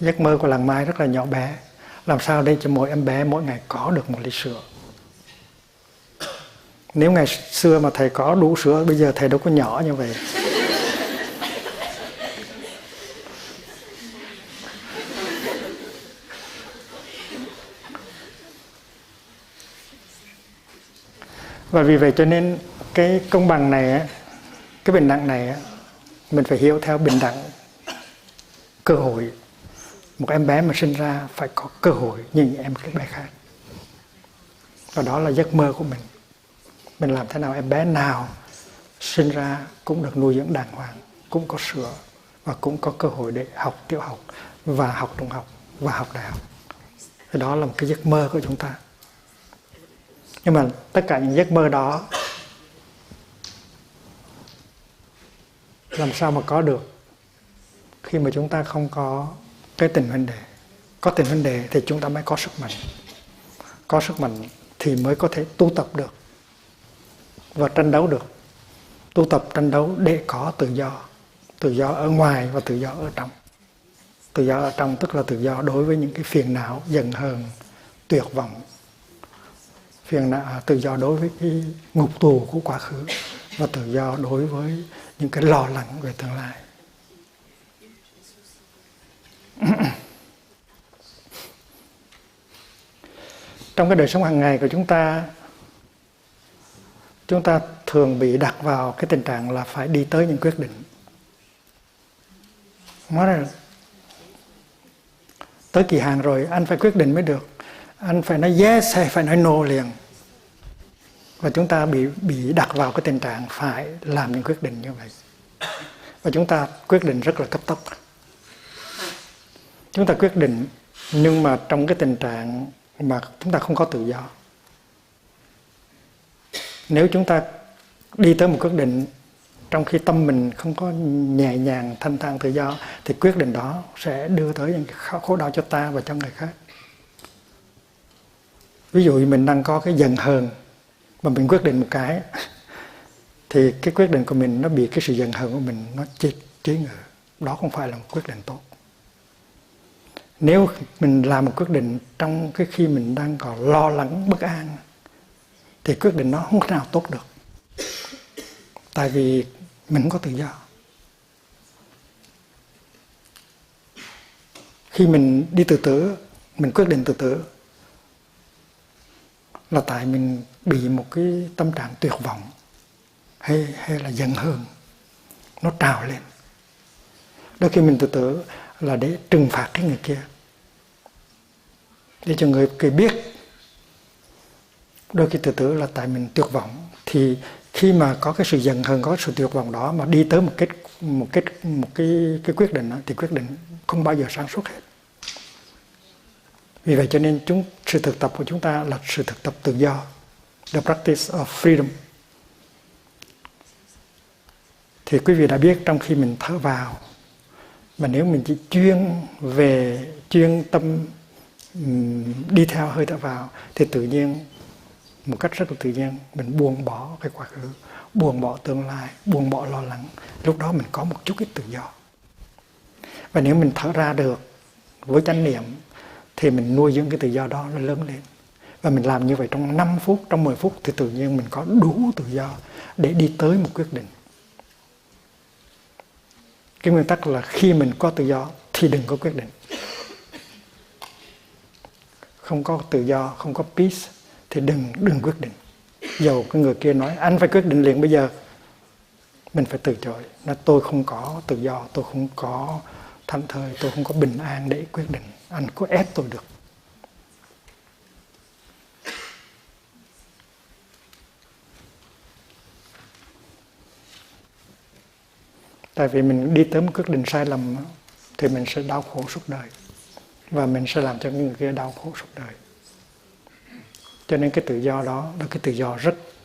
giấc mơ của Làng Mai rất là nhỏ bé. Làm sao để cho mỗi em bé mỗi ngày có được một ly sữa. Nếu ngày xưa mà thầy có đủ sữa, bây giờ thầy đâu có nhỏ như vậy. Và vì vậy cho nên cái công bằng này, cái bình đẳng này, mình phải hiểu theo bình đẳng cơ hội. Một em bé mà sinh ra phải có cơ hội như những em bé khác. Và đó là giấc mơ của mình. Mình làm thế nào em bé nào sinh ra cũng được nuôi dưỡng đàng hoàng, cũng có sữa và cũng có cơ hội để học tiểu học và học trung học và học đại học. Thì đó là một cái giấc mơ của chúng ta. Nhưng mà tất cả những giấc mơ đó làm sao mà có được khi mà chúng ta không có cái tình huynh đệ. Có tình huynh đệ thì chúng ta mới có sức mạnh. Có sức mạnh thì mới có thể tu tập được và tranh đấu được. Tu tập tranh đấu để có tự do. Tự do ở ngoài và tự do ở trong. Tự do ở trong tức là tự do đối với những cái phiền não, giận hờn, tuyệt vọng. Tự do đối với cái ngục tù của quá khứ, và tự do đối với những cái lo lắng về tương lai. Trong cái đời sống hàng ngày của chúng ta thường bị đặt vào cái tình trạng là phải đi tới những quyết định. Nói là tới kỳ hạn rồi anh phải quyết định mới được. Anh phải nói yes hay phải nói no liền. Và chúng ta bị đặt vào cái tình trạng phải làm những quyết định như vậy. Và chúng ta quyết định rất là cấp tốc. Chúng ta quyết định nhưng mà trong cái tình trạng mà chúng ta không có tự do. Nếu chúng ta đi tới một quyết định trong khi tâm mình không có nhẹ nhàng, thanh thản, tự do, thì quyết định đó sẽ đưa tới những khổ đau cho ta và cho người khác. Ví dụ như mình đang có cái giận hờn mà mình quyết định một cái thì cái quyết định của mình nó bị cái sự giận hờn của mình nó chế ngự. Đó không phải là một quyết định tốt. Nếu mình làm một quyết định trong cái khi mình đang còn lo lắng, bất an thì quyết định nó không thể nào tốt được. Tại vì mình không có tự do. Khi mình đi tự tử, mình quyết định tự tử là tại mình bị một cái tâm trạng tuyệt vọng hay là giận hờn nó trào lên. Đôi khi mình tự tử là để trừng phạt cái người kia, để cho người kia biết. Đôi khi tự tử là tại mình tuyệt vọng. Thì khi mà có cái sự giận hờn, có sự tuyệt vọng đó mà đi tới một cái quyết định đó, thì quyết định không bao giờ sáng suốt hết. Vì vậy cho nên sự thực tập của chúng ta là sự thực tập tự do, the practice of freedom. Thì quý vị đã biết trong khi mình thở vào, mà nếu mình chỉ chuyên tâm đi theo hơi thở vào, thì tự nhiên, một cách rất là tự nhiên, mình buông bỏ cái quá khứ, buông bỏ tương lai, buông bỏ lo lắng. Lúc đó mình có một chút ít tự do. Và nếu mình thở ra được với chánh niệm thì mình nuôi dưỡng cái tự do đó nó lớn lên. Và mình làm như vậy trong 5 phút, trong 10 phút thì tự nhiên mình có đủ tự do để đi tới một quyết định. Cái nguyên tắc là khi mình có tự do thì đừng có quyết định. Không có tự do, không có peace thì đừng quyết định. Dầu cái người kia nói anh phải quyết định liền bây giờ, mình phải từ chối. Nói tôi không có tự do, tôi không có thảnh thơi, tôi không có bình an để quyết định. Anh có ép tôi được. Tại vì mình đi tới một quyết định sai lầm thì mình sẽ đau khổ suốt đời. Và mình sẽ làm cho người kia đau khổ suốt đời. Cho nên cái tự do đó là cái tự do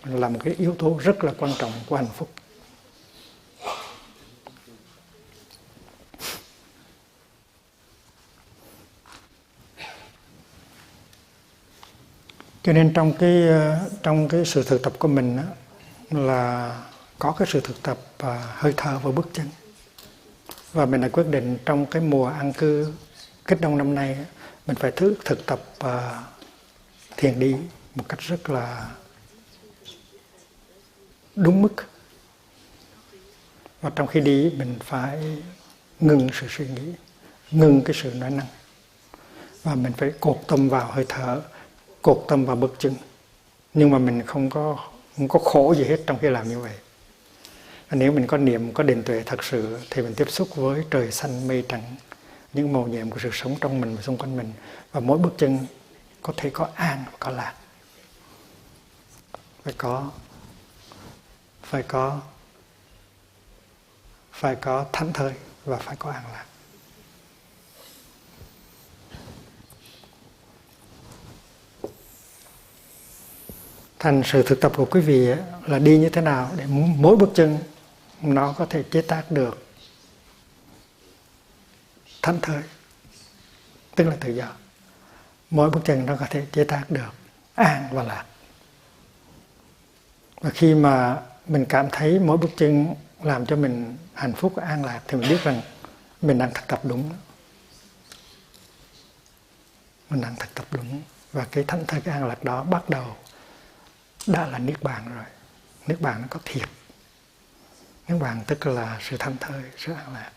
là một cái yếu tố rất là quan trọng của hạnh phúc. Cho nên trong cái sự thực tập của mình đó, là có cái sự thực tập hơi thở và bước chân. Và mình đã quyết định trong cái mùa an cư Kết Đông năm nay mình phải thực tập thiền đi một cách rất là đúng mức. Và trong khi đi mình phải ngừng sự suy nghĩ, ngừng cái sự nói năng. Và mình phải cột tâm vào hơi thở, cột tâm vào bước chân. Nhưng mà mình không có khổ gì hết trong khi làm như vậy. Và nếu mình có niệm, có định tuệ thật sự thì mình tiếp xúc với trời xanh mây trắng, những màu nhiệm của sự sống trong mình và xung quanh mình. Và mỗi bước chân có thể có an và có lạc. Phải có thảnh thơi và phải có an lạc. Thành sự thực tập của quý vị là đi như thế nào để mỗi bước chân nó có thể chế tác được thảnh thơi, tức là tự do. Mỗi bước chân nó có thể chế tác được an và lạc. Và khi mà mình cảm thấy mỗi bước chân làm cho mình hạnh phúc và an lạc thì mình biết rằng mình đang thực tập đúng. Mình đang thực tập đúng. Và cái thảnh thơi, cái an lạc đó bắt đầu đã là Niết Bàn rồi. Niết Bàn nó có thiệt. Niết Bàn tức là sự thảnh thơi, sự an lạc.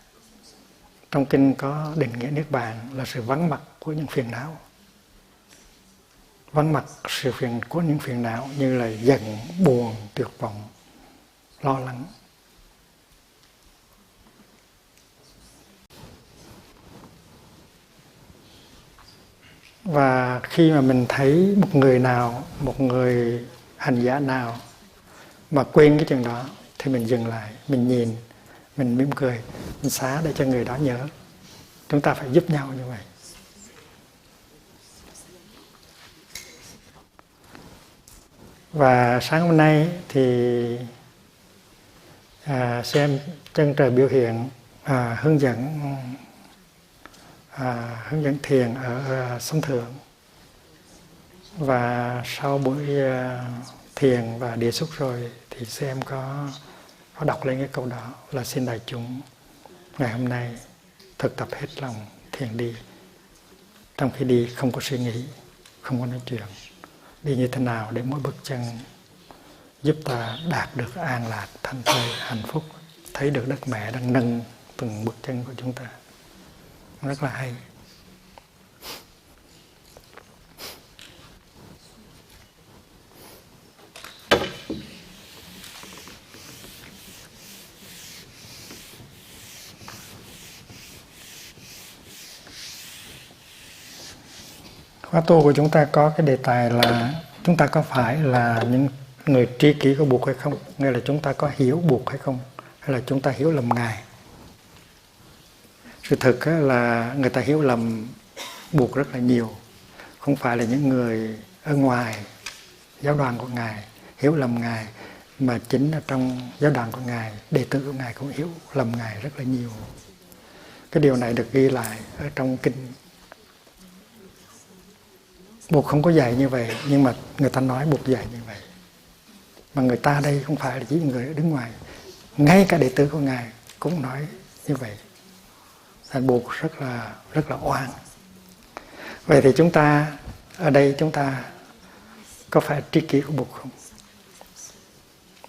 Trong kinh có định nghĩa Niết Bàn là sự vắng mặt của những phiền não. Vắng mặt của những phiền não như là giận, buồn, tuyệt vọng, lo lắng. Và khi mà mình thấy một người hành giả nào mà quên cái chừng đó thì mình dừng lại, mình nhìn, mình mỉm cười, mình xá để cho người đó nhớ. Chúng ta phải giúp nhau như vậy. Và sáng hôm nay thì xem chân trời biểu hiện hướng dẫn thiền ở sông Thượng. Và sau buổi thiền và đề xuất rồi thì xem có đọc lên cái câu đó là xin đại chúng ngày hôm nay thực tập hết lòng thiền đi. Trong khi đi không có suy nghĩ, không có nói chuyện. Đi như thế nào để mỗi bước chân giúp ta đạt được an lạc, thanh thơi, hạnh phúc, thấy được Đức Mẹ đang nâng từng bước chân của chúng ta. Rất là hay. Khóa tu của chúng ta có cái đề tài là chúng ta có phải là những người tri kỷ của Bụt hay không? Nghĩa là chúng ta có hiểu Bụt hay không? Hay là chúng ta hiểu lầm Ngài? Sự thực là người ta hiểu lầm Bụt rất là nhiều. Không phải là những người ở ngoài giáo đoàn của Ngài hiểu lầm Ngài, mà chính là trong giáo đoàn của Ngài, đệ tử của Ngài cũng hiểu lầm Ngài rất là nhiều. Cái điều này được ghi lại ở trong kinh. Bụt không có dạy như vậy, nhưng mà người ta nói Bụt dạy như vậy. Mà người ta đây không phải là chỉ người đứng ngoài, ngay cả đệ tử của Ngài cũng nói như vậy. Thành Bụt rất là oan. Vậy thì chúng ta ở đây chúng ta có phải tri kỷ của Bụt không?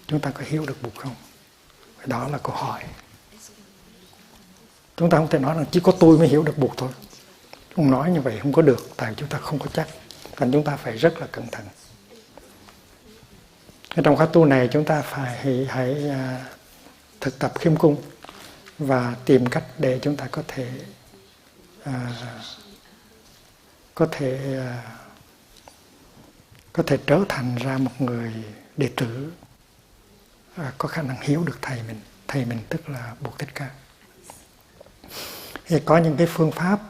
Chúng ta có hiểu được Bụt không? Đó là câu hỏi. Chúng ta không thể nói rằng chỉ có tôi mới hiểu được Bụt thôi. Không nói như vậy không có được, tại chúng ta không có chắc. Thành chúng ta phải rất là cẩn thận. Trong khóa tu này chúng ta hãy thực tập khiêm cung và tìm cách để chúng ta có thể trở thành ra một người đệ tử có khả năng hiểu được thầy mình tức là Bụt Thích Ca. Thì có những cái phương pháp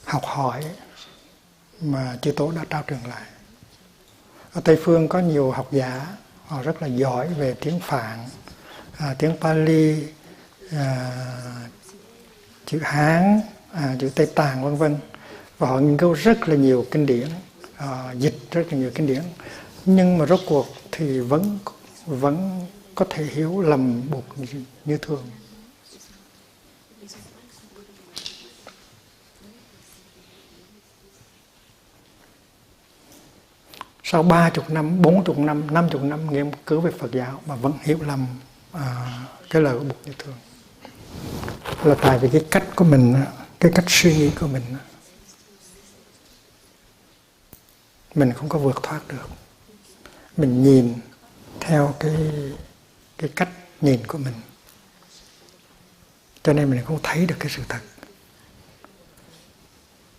học hỏi mà chư Tổ đã trao truyền lại. Ở Tây Phương có nhiều học giả, họ rất là giỏi về tiếng Phạn, tiếng Pali, chữ Hán, chữ Tây Tạng vân vân, và họ nghiên cứu rất là nhiều kinh điển, dịch rất là nhiều kinh điển, nhưng mà rốt cuộc thì vẫn có thể hiểu lầm Bụt như thường. Sau 30 năm, 40 năm, 50 năm nghiên cứu về Phật giáo mà vẫn hiểu lầm cái lời của Bụt như thường. Là tại vì cái cách của mình, cái cách suy nghĩ của mình không có vượt thoát được. Mình nhìn theo cái cách nhìn của mình, cho nên mình không thấy được cái sự thật.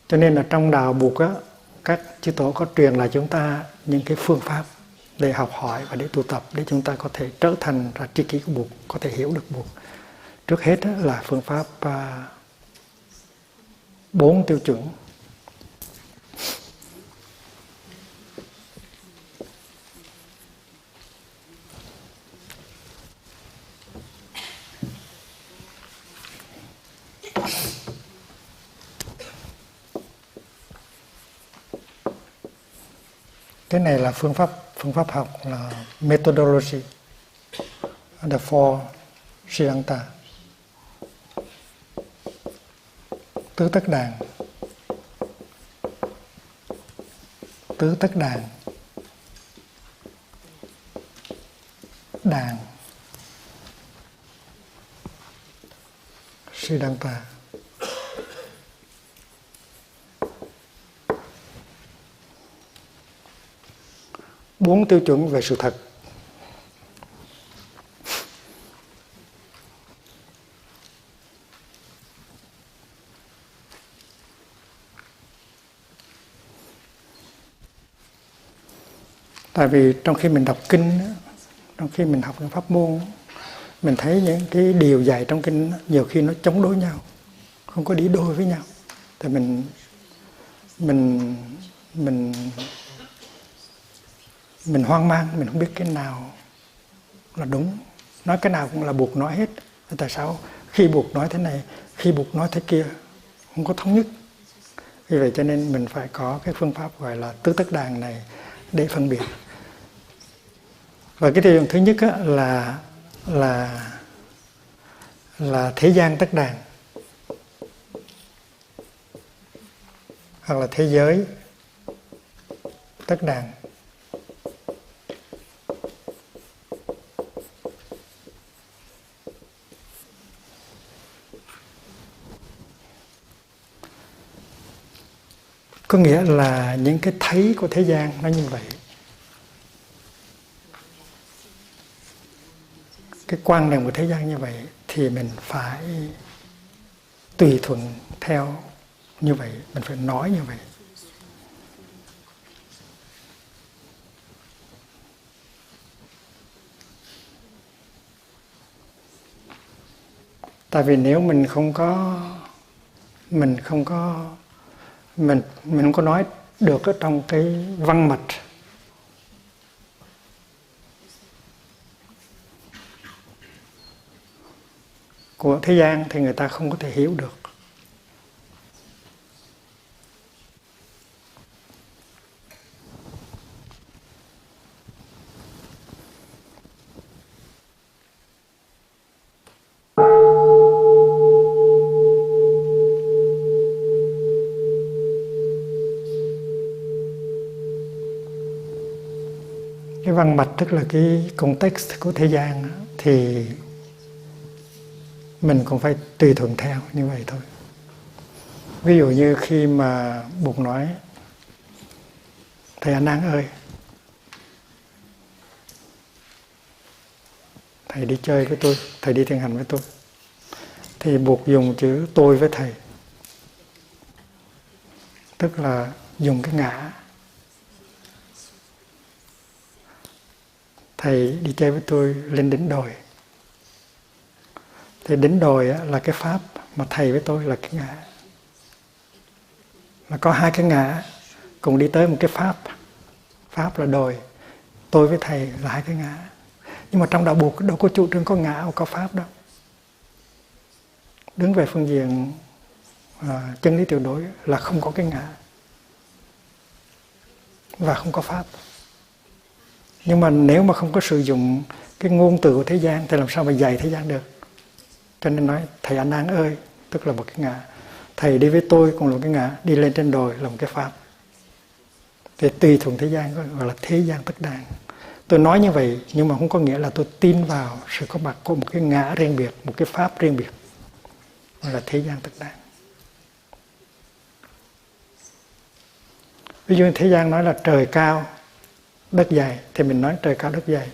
Cho nên là trong đạo Bụt á, các chư Tổ có truyền lại chúng ta những cái phương pháp để học hỏi và để tu tập, để chúng ta có thể trở thành ra tri kỷ của Bụt, có thể hiểu được Bụt. Trước hết là phương pháp 4 tiêu chuẩn. Cái này là phương pháp học là methodology, the four Siddhanta. Tứ tất đàn, đàn, Siddhanta. Bốn tiêu chuẩn về sự thật. Tại vì trong khi mình đọc kinh, trong khi mình học những pháp môn, mình thấy những cái điều dạy trong kinh nhiều khi nó chống đối nhau, không có đi đôi với nhau. Thì mình hoang mang, mình không biết cái nào là đúng, nói cái nào cũng là buộc nói hết. Tại sao khi buộc nói thế này, khi buộc nói thế kia, không có thống nhất? Vì vậy cho nên mình phải có cái phương pháp gọi là tứ tất đàn này để phân biệt. Và cái điều thứ nhất là thế gian tất đàn, hoặc là thế giới tất đàn. Có nghĩa là những cái thấy của thế gian nó như vậy. Cái quan niệm của thế gian như vậy thì mình phải tùy thuận theo như vậy, mình phải nói như vậy. Tại vì nếu mình không có nói được ở trong cái văn mạch của thế gian thì người ta không có thể hiểu được. Cái văn mạch tức là cái context của thế gian thì mình cũng phải tùy thuận theo như vậy thôi. Ví dụ như khi mà Bụt nói thầy A Nan ơi, thầy đi chơi với tôi, thầy đi thiền hành với tôi, thì Bụt dùng chữ tôi với thầy, tức là dùng cái ngã. Thầy đi chơi với tôi lên đỉnh đồi, thì đỉnh đồi là cái pháp, mà thầy với tôi là cái ngã. Là có hai cái ngã cùng đi tới một cái pháp. Pháp là đồi, tôi với thầy là hai cái ngã. Nhưng mà trong đạo Bụt đâu có chủ trương có ngã hoặc có pháp đâu. Đứng về phương diện chân lý tuyệt đối là không có cái ngã và không có pháp. Nhưng mà nếu mà không có sử dụng cái ngôn từ của thế gian thì làm sao mà dạy thế gian được? Cho nên nói thầy A Nan ơi, tức là một cái ngã. Thầy đi với tôi cũng là một cái ngã, đi lên trên đồi là một cái pháp. Thì tùy thuận thế gian gọi là thế gian tất đàn. Tôi nói như vậy nhưng mà không có nghĩa là tôi tin vào sự có mặt của một cái ngã riêng biệt, một cái pháp riêng biệt, gọi là thế gian tất đàn. Ví dụ thế gian nói là trời cao đất dày thì mình nói trời cao đất dày.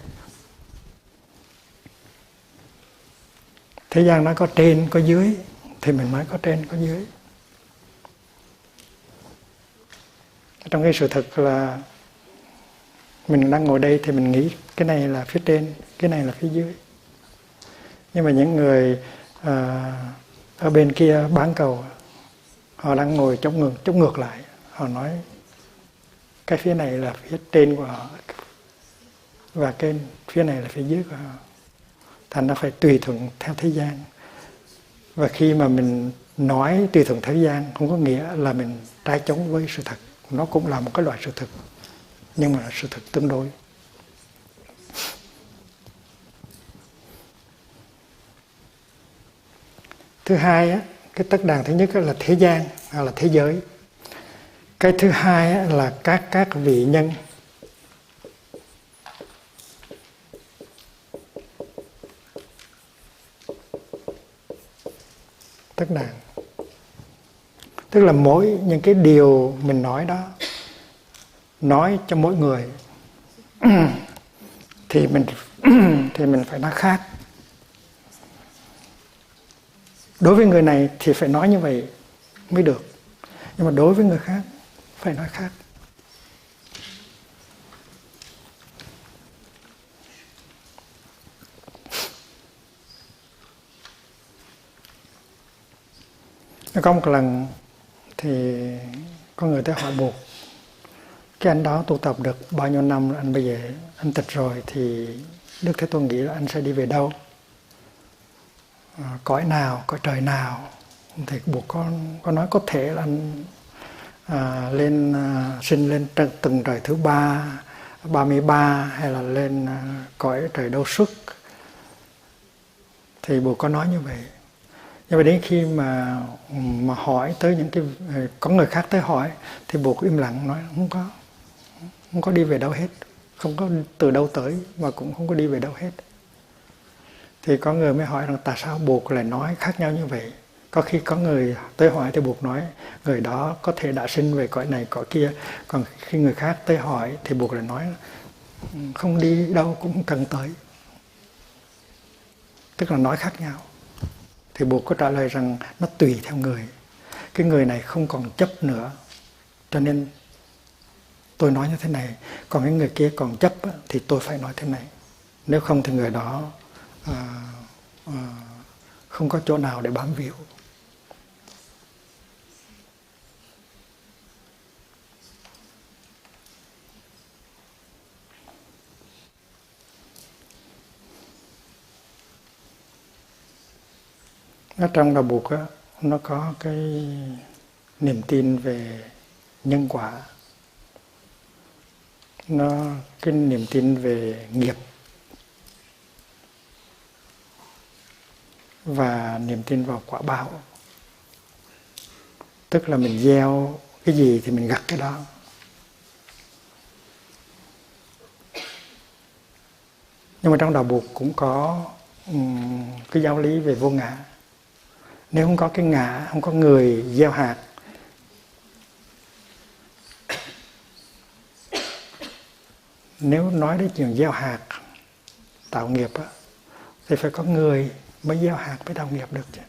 Thế gian nói có trên có dưới thì mình nói có trên có dưới. Trong cái sự thật là mình đang ngồi đây thì mình nghĩ cái này là phía trên, cái này là phía dưới. Nhưng mà những người ở bên kia bán cầu, họ đang ngồi chống ngược lại, họ nói cái phía này là phía trên của họ và cái phía này là phía dưới của họ. Thành ra phải tùy thuận theo thế gian. Và khi mà mình nói tùy thuận thế gian không có nghĩa là mình trái chống với sự thật. Nó cũng là một cái loại sự thật, nhưng mà là sự thật tương đối. Thứ hai, cái tất đàn thứ nhất là thế gian, là thế giới. Cái thứ hai là các vị nhân. Tất đàn tức là mỗi những cái điều mình nói đó, nói cho mỗi người thì mình phải nói khác. Đối với người này thì phải nói như vậy mới được, nhưng mà đối với người khác phải nói khác. Có một lần thì có người tới hỏi Buộc, cái anh đó tu tập được bao nhiêu năm, anh bây giờ anh tịch rồi thì Đức Thế Tôn nghĩ là anh sẽ đi về đâu, cõi nào, cõi trời nào? Thì Buộc có nói có thể là anh sinh lên tầng trời thứ 33 hay là lên cõi trời Đâu Xuất. Thì Buộc có nói như vậy. Nhưng mà đến khi mà hỏi tới những cái, có người khác tới hỏi thì Buộc im lặng nói không có đi về đâu hết, không có từ đâu tới và cũng không có đi về đâu hết. Thì có người mới hỏi rằng tại sao Buộc lại nói khác nhau như vậy. Có khi có người tới hỏi thì Buộc nói người đó có thể đã sinh về cõi này cõi kia, còn khi người khác tới hỏi thì Buộc lại nói không đi đâu cũng không cần tới, tức là nói khác nhau. Thì Buộc có trả lời rằng nó tùy theo người, cái người này không còn chấp nữa cho nên tôi nói như thế này, còn cái người kia còn chấp thì tôi phải nói thế này, nếu không thì người đó không có chỗ nào để bám víu. Ở trong đạo Buộc nó có cái niềm tin về nhân quả, cái niềm tin về nghiệp và niềm tin vào quả báo. Tức là mình gieo cái gì thì mình gặt cái đó. Nhưng mà trong đạo Buộc cũng có cái giáo lý về vô ngã. Nếu không có cái ngã, không có người gieo hạt, nếu nói đến chuyện gieo hạt tạo nghiệp thì phải có người mới gieo hạt mới tạo nghiệp được chứ.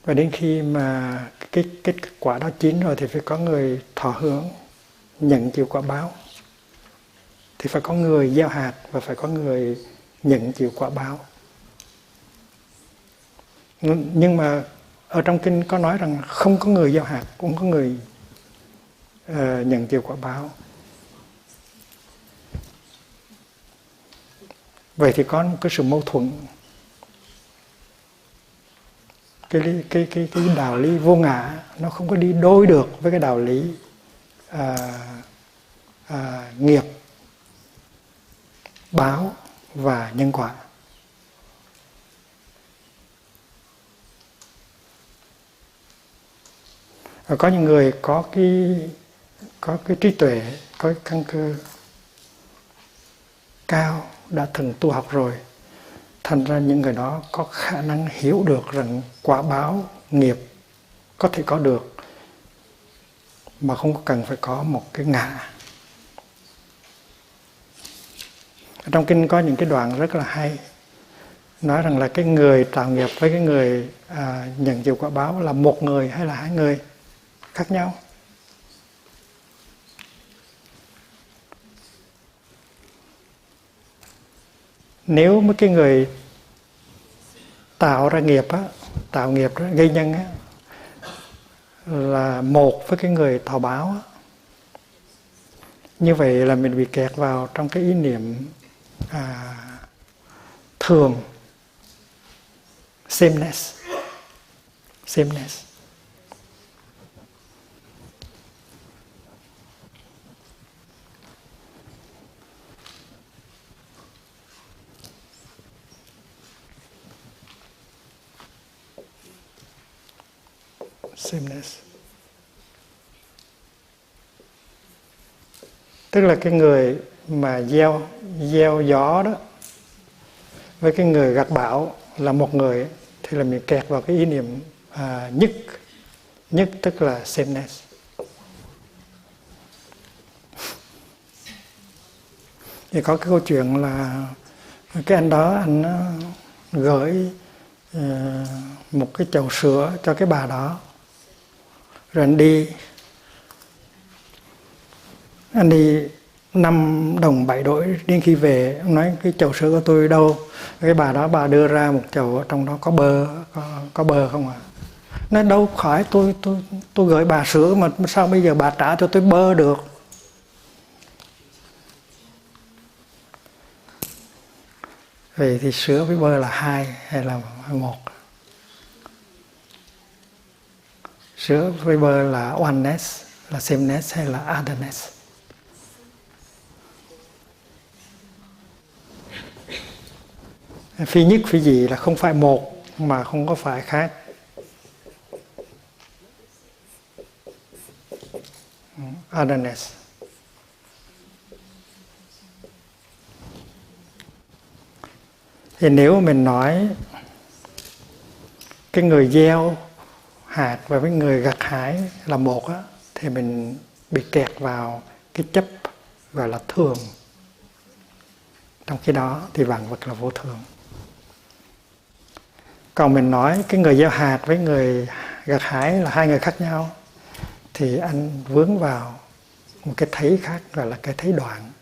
Và đến khi mà cái kết quả đó chín rồi thì phải có người thọ hưởng, nhận chịu quả báo. Thì phải có người gieo hạt và phải có người nhận chịu quả báo. Nhưng mà ở trong kinh có nói rằng không có người gieo hạt, cũng có người nhận chịu quả báo. Vậy thì có một cái sự mâu thuẫn. Cái đạo lý vô ngã nó không có đi đôi được với cái đạo lý nghiệp, báo và nhân quả. Và có những người có cái trí tuệ, có cái căn cơ cao, đã từng tu học rồi, thành ra những người đó có khả năng hiểu được rằng quả báo nghiệp có thể có được mà không có cần phải có một cái ngã. Ở trong kinh có những cái đoạn rất là hay, nói rằng là cái người tạo nghiệp với cái người nhận chịu quả báo là một người hay là hai người khác nhau. Nếu mấy cái người tạo ra nghiệp tạo nghiệp đó, gây nhân là một với cái người thọ báo như vậy là mình bị kẹt vào trong cái ý niệm thường, sameness. Tức là cái người mà gieo gió đó với cái người gặt bão là một người thì là mình kẹt vào cái ý niệm nhất tức là sameness. Thì có cái câu chuyện là cái anh đó anh gửi một cái chậu sữa cho cái bà đó, rồi anh đi 5 đồng 7 đổi, đến khi về ông nói cái chậu sữa của tôi đâu, cái bà đó bà đưa ra một chậu, trong đó có bơ không à. Nói đâu khỏi, tôi gửi bà sữa mà sao bây giờ bà trả cho tôi bơ được. Vậy thì sữa với bơ là 2 hay là 1? Sữa với bơ là oneness, là sameness hay là otherness? Phi nhất phi dị là không phải một mà không có phải khác. Otherness. Thì nếu mình nói cái người gieo hạt và với người gặt hái là một á, thì mình bị kẹt vào cái chấp gọi là thường. Trong khi đó thì vạn vật là vô thường. Còn mình nói cái người gieo hạt với người gặt hái là 2 người khác nhau, thì anh vướng vào một cái thấy khác, gọi là cái thấy đoạn.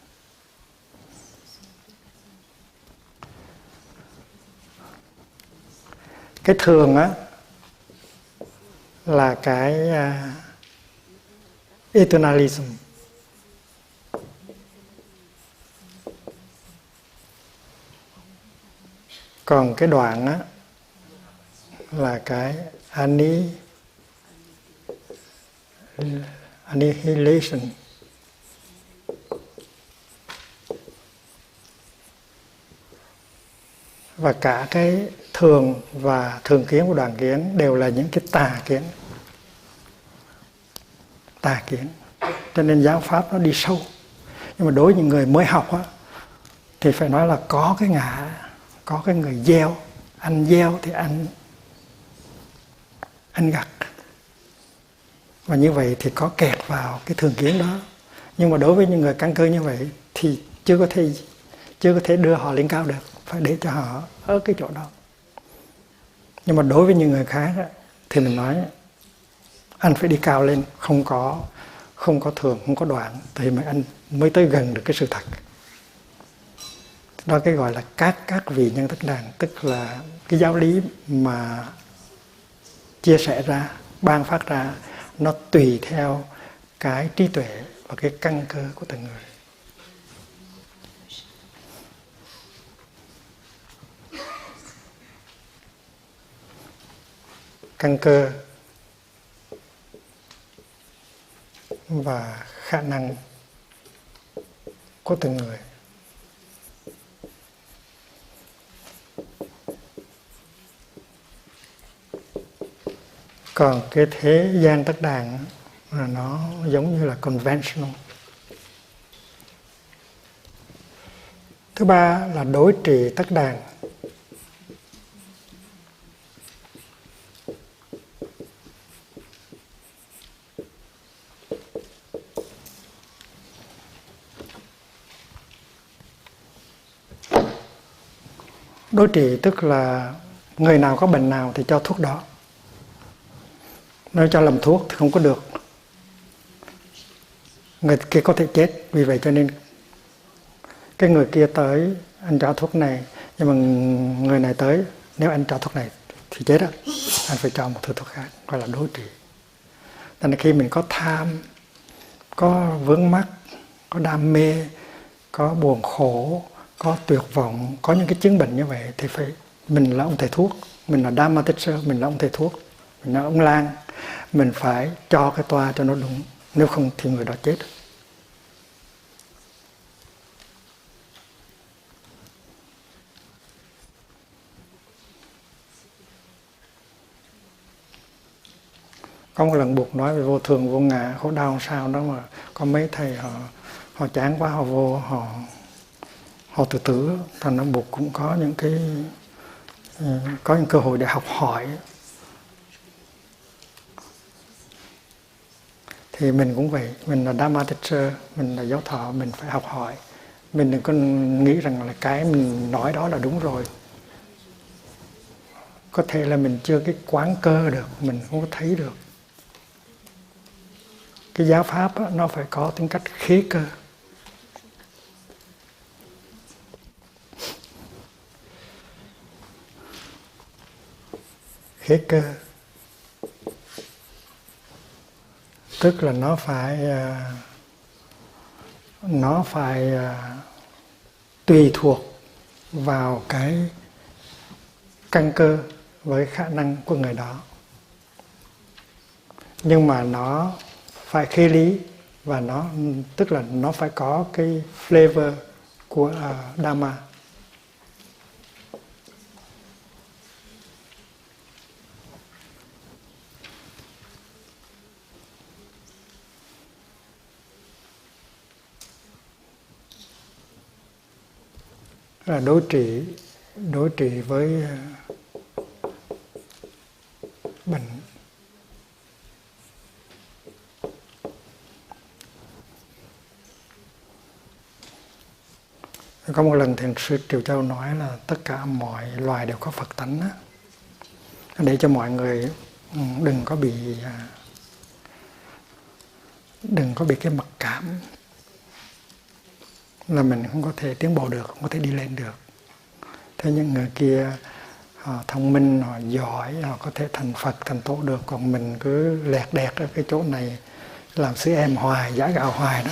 Cái thường á là cái eternalism. Còn cái đoạn á là cái annihilation. Và cả cái thường và thường kiến của đoạn kiến đều là những cái tà kiến. Tà kiến. Cho nên giáo pháp nó đi sâu. Nhưng mà đối với những người mới học á, thì phải nói là có cái ngã, có cái người gieo. Anh gieo thì anh gặt. Và như vậy thì có kẹt vào cái thường kiến đó. Nhưng mà đối với những người căn cơ như vậy thì chưa có thể đưa họ lên cao được, phải để cho họ ở cái chỗ đó. Nhưng mà đối với những người khác thì mình nói anh phải đi cao lên, không có thường, không có đoạn, thì mà anh mới tới gần được cái sự thật. Đó cái gọi là các vị nhân tất đàn, tức là cái giáo lý mà chia sẻ ra, ban phát ra, nó tùy theo cái trí tuệ và cái căn cơ của từng người. Căn cơ và khả năng của từng người. Còn cái thế gian tất đàn là nó giống như là conventional. Thứ ba là đối trị tất đàn. Đối trị tức là người nào có bệnh nào thì cho thuốc đó. Nếu cho làm thuốc thì không có được. Người kia có thể chết. Vì vậy cho nên cái người kia tới, anh cho thuốc này, nhưng mà người này tới, nếu anh cho thuốc này thì chết á, anh phải cho một thứ thuốc khác, gọi là đối trị. Nên khi mình có tham, có vướng mắc, có đam mê, có buồn khổ, có tuyệt vọng, có những cái chứng bệnh như vậy thì phải, mình là ông thầy thuốc, mình là Dharma teacher, mình là ông thầy thuốc, mình là ông lang, mình phải cho cái toa cho nó đúng, nếu không thì người đó chết. Có một lần Bụt nói về vô thường, vô ngã, khổ đau sao đó mà có mấy thầy họ chán quá, họ vô họ tự tử. Thành ra Bụt cũng có những cơ hội để học hỏi. Thì mình cũng vậy, mình là Dharma teacher, mình là giáo thọ, mình phải học hỏi. Mình đừng có nghĩ rằng là cái mình nói đó là đúng rồi. Có thể là mình chưa cái quán cơ được, mình không có thấy được. Cái giáo pháp á, nó phải có tính cách khế cơ. khế cơ, tức là nó phải tùy thuộc vào cái căn cơ với khả năng của người đó, nhưng mà nó phải khế lý, và nó tức là nó phải có cái flavor của Dhamma. Là đối trị với bệnh. Có một lần Thiền sư Triều Châu nói là tất cả mọi loài đều có Phật tánh đó. Để cho mọi người đừng có bị cái mặc cảm là mình không có thể tiến bộ được, không có thể đi lên được. Thế những người kia họ thông minh, họ giỏi, họ có thể thành Phật, thành Tổ được, còn mình cứ lẹt đẹt ở cái chỗ này làm sữa em hoài, giả gạo hoài đó.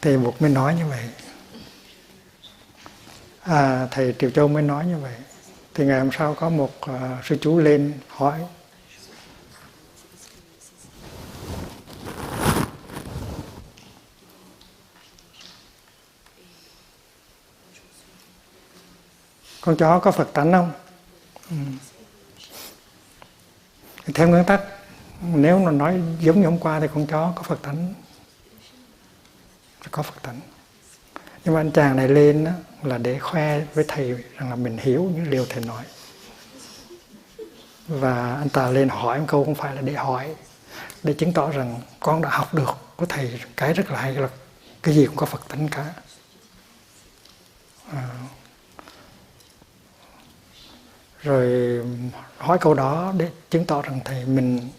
Thì Bụt mới nói như vậy. Thầy Triều Châu mới nói như vậy. Thì ngày hôm sau có một sư chú lên hỏi. Con chó có Phật tánh không? Theo nguyên tắc, nếu nó nói giống như hôm qua thì con chó có Phật tánh. Có Phật tánh. Nhưng mà anh chàng này lên đó, là để khoe với thầy rằng là mình hiểu những điều thầy nói. Và anh ta lên hỏi một câu không phải là để hỏi, để chứng tỏ rằng con đã học được của thầy cái rất là hay, là cái gì cũng có Phật tánh cả. Rồi hỏi câu đó để chứng tỏ rằng thầy mình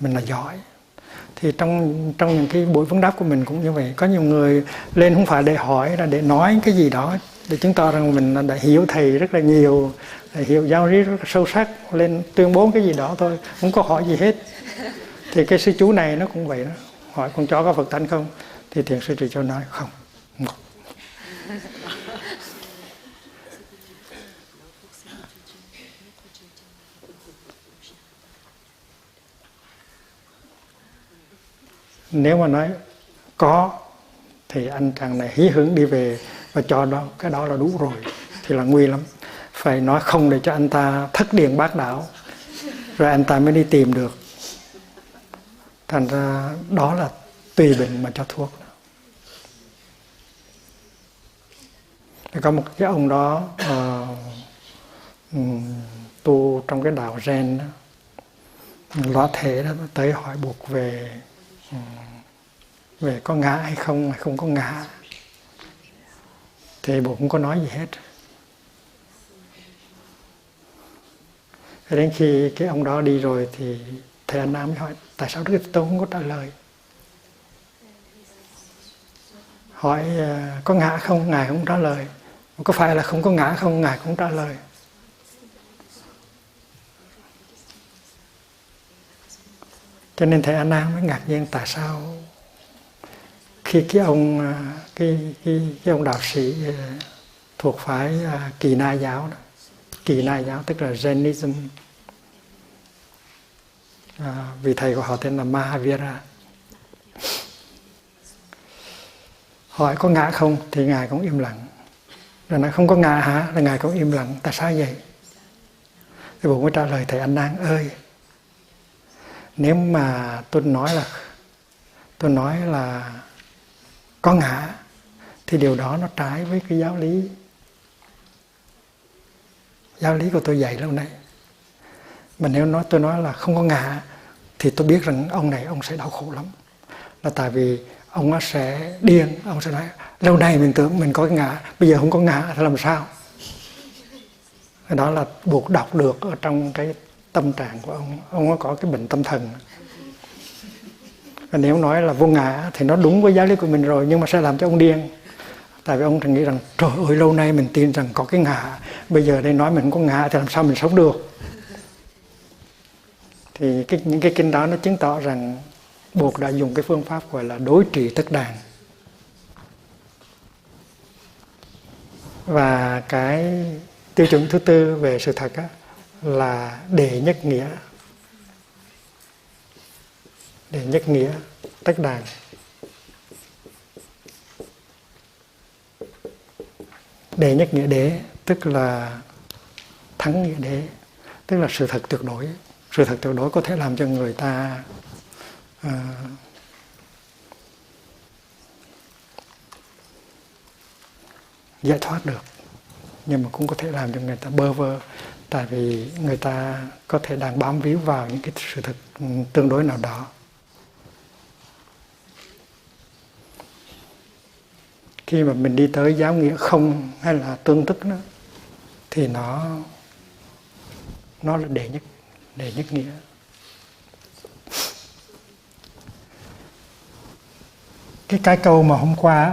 là giỏi. Thì trong những cái buổi vấn đáp của mình cũng như vậy. Có nhiều người lên không phải để hỏi, là để nói cái gì đó, để chứng tỏ rằng mình đã hiểu thầy rất là nhiều, hiểu giáo lý rất là sâu sắc, lên tuyên bố cái gì đó thôi, không có hỏi gì hết. Thì cái sư chú này nó cũng vậy đó. Hỏi con chó có Phật tánh không? Thì Thiền sư Triều Châu nói không. Nếu mà nói có thì anh chàng này hí hửng đi về và cho đó cái đó là đủ rồi, thì là nguy lắm. Phải nói không để cho anh ta thất điền bát đảo, rồi anh ta mới đi tìm được. Thành ra đó là tùy bệnh mà cho thuốc. Có một cái ông đó tu trong cái đạo Zen đó, lõa thể đó, tới hỏi Bụt về có ngã hay không có ngã. Thì Bụt không có nói gì hết. Đến khi cái ông đó đi rồi thì thầy An Nam mới hỏi tại sao Đức Thế Tôn không có trả lời. Hỏi có ngã không, Ngài không trả lời. Có phải là không có ngã không, Ngài không trả lời. Cho nên thầy An Nam mới ngạc nhiên tại sao khi cái ông đạo sĩ thuộc phái Kỳ Na giáo đó, Kỳ Na giáo tức là Jainism, vì thầy của họ tên là Mahavira, hỏi có ngã không thì Ngài cũng im lặng. Rồi nói không có ngã hả, là Ngài cũng im lặng. Tại sao vậy? Thì Bụt mới trả lời thầy An Nan ơi, nếu mà tôi nói là có ngã thì điều đó nó trái với cái giáo lý của tôi dạy lâu nay. Mà nếu tôi nói là không có ngã thì tôi biết rằng ông này ông sẽ đau khổ lắm. Là tại vì ông nó sẽ điên, ông sẽ nói lâu nay mình tưởng mình có cái ngã, bây giờ không có ngã thì làm sao? Đó là Bụt đọc được ở trong cái tâm trạng của ông nó có cái bệnh tâm thần. Và nếu nói là vô ngã thì nó đúng với giáo lý của mình rồi, nhưng mà sẽ làm cho ông điên. Tại vì ông nghĩ rằng trời ơi, lâu nay mình tin rằng có cái ngã, bây giờ đây nói mình không có ngã thì làm sao mình sống được. Thì những cái kinh đó nó chứng tỏ rằng Bụt đã dùng cái phương pháp gọi là đối trị tất đàn. Và cái tiêu chuẩn thứ tư về sự thật á, là đệ nhất nghĩa. Đệ nhất nghĩa tất đàn. Đệ nhất nghĩa đế tức là thắng nghĩa đế, tức là sự thật tuyệt đối. Sự thật tuyệt đối có thể làm cho người ta giải thoát được, nhưng mà cũng có thể làm cho người ta bơ vơ, tại vì người ta có thể đang bám víu vào những cái sự thật tương đối nào đó. Khi mà mình đi tới giáo nghĩa không hay là tương tức đó, thì nó là đệ nhất nghĩa. Cái câu mà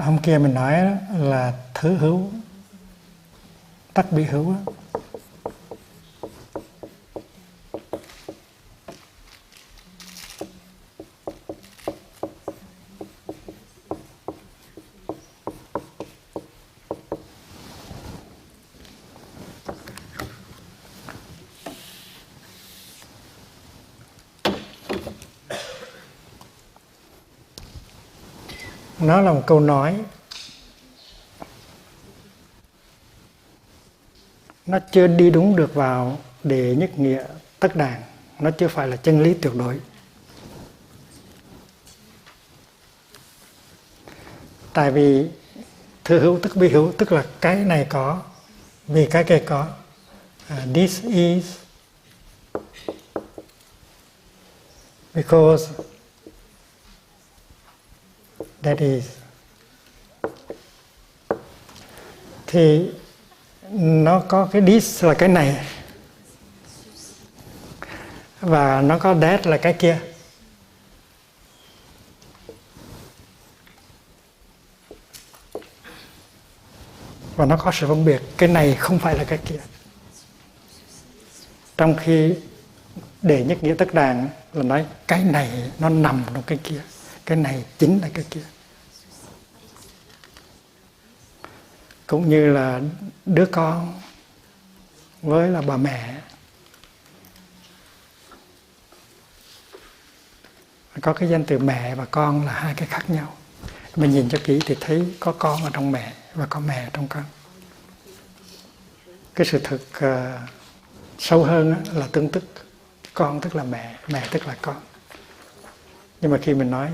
hôm kia mình nói đó là thứ hữu tắc bị hữu đó. Nó là một câu nói, nó chưa đi đúng được vào đệ nhất nghĩa tất đàn, nó chưa phải là chân lý tuyệt đối. Tại vì thứ hữu tức vi hữu, tức là cái này có vì cái kia có. This is because that is. Thì nó có cái this là cái này, và nó có that là cái kia. Và nó có sự phân biệt, cái này không phải là cái kia. Trong khi đệ nhất nghĩa tất đàn là nói cái này nó nằm trong cái kia, cái này chính là cái kia. Cũng như là đứa con với là bà mẹ, có cái danh từ mẹ và con là hai cái khác nhau. Mình nhìn cho kỹ thì thấy có con ở trong mẹ và có mẹ trong con. Cái sự thực sâu hơn là tương tức, con tức là mẹ, mẹ tức là con. Nhưng mà khi mình nói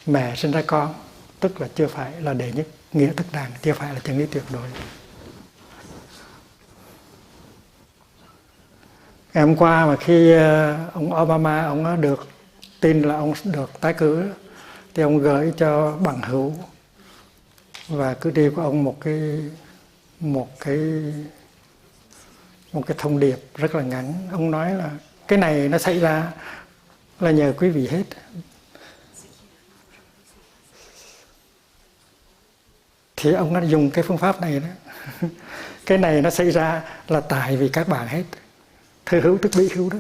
mẹ sinh ra con, tức là chưa phải là đệ nhất nghĩa tất đàn, chưa phải là chân lý tuyệt đối. Ngày hôm qua mà khi ông Obama ông được tin là ông được tái cử, thì ông gửi cho bằng hữu và cử tri của ông một cái thông điệp rất là ngắn. Ông nói là cái này nó xảy ra là nhờ quý vị hết. Thì ông đã dùng cái phương pháp này đó. Cái này nó xảy ra là tại vì các bạn hết. Thứ hữu tức bị hữu đó.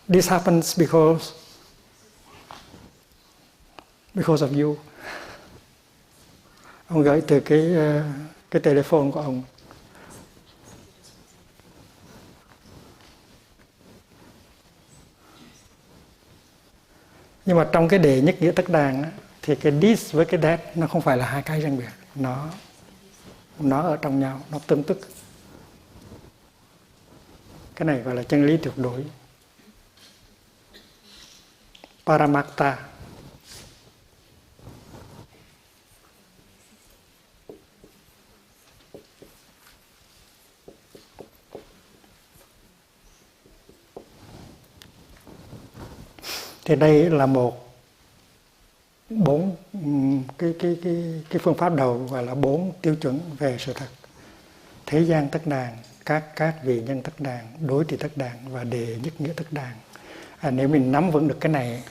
This happens because of you. Ông gửi từ cái telephone của ông. Nhưng mà trong cái đệ nhất nghĩa tất đàn á, thì cái this với cái that nó không phải là hai cái riêng biệt, nó ở trong nhau, nó tương tức. Cái này gọi là chân lý tuyệt đối, Paramartha. Thì đây là cái phương pháp đầu gọi là 4 tiêu chuẩn về sự thật: thế gian tất đàn, các vị nhân tất đàn, đối trị tất đàn và đệ nhất nghĩa tất đàn. Nếu mình nắm vững được cái này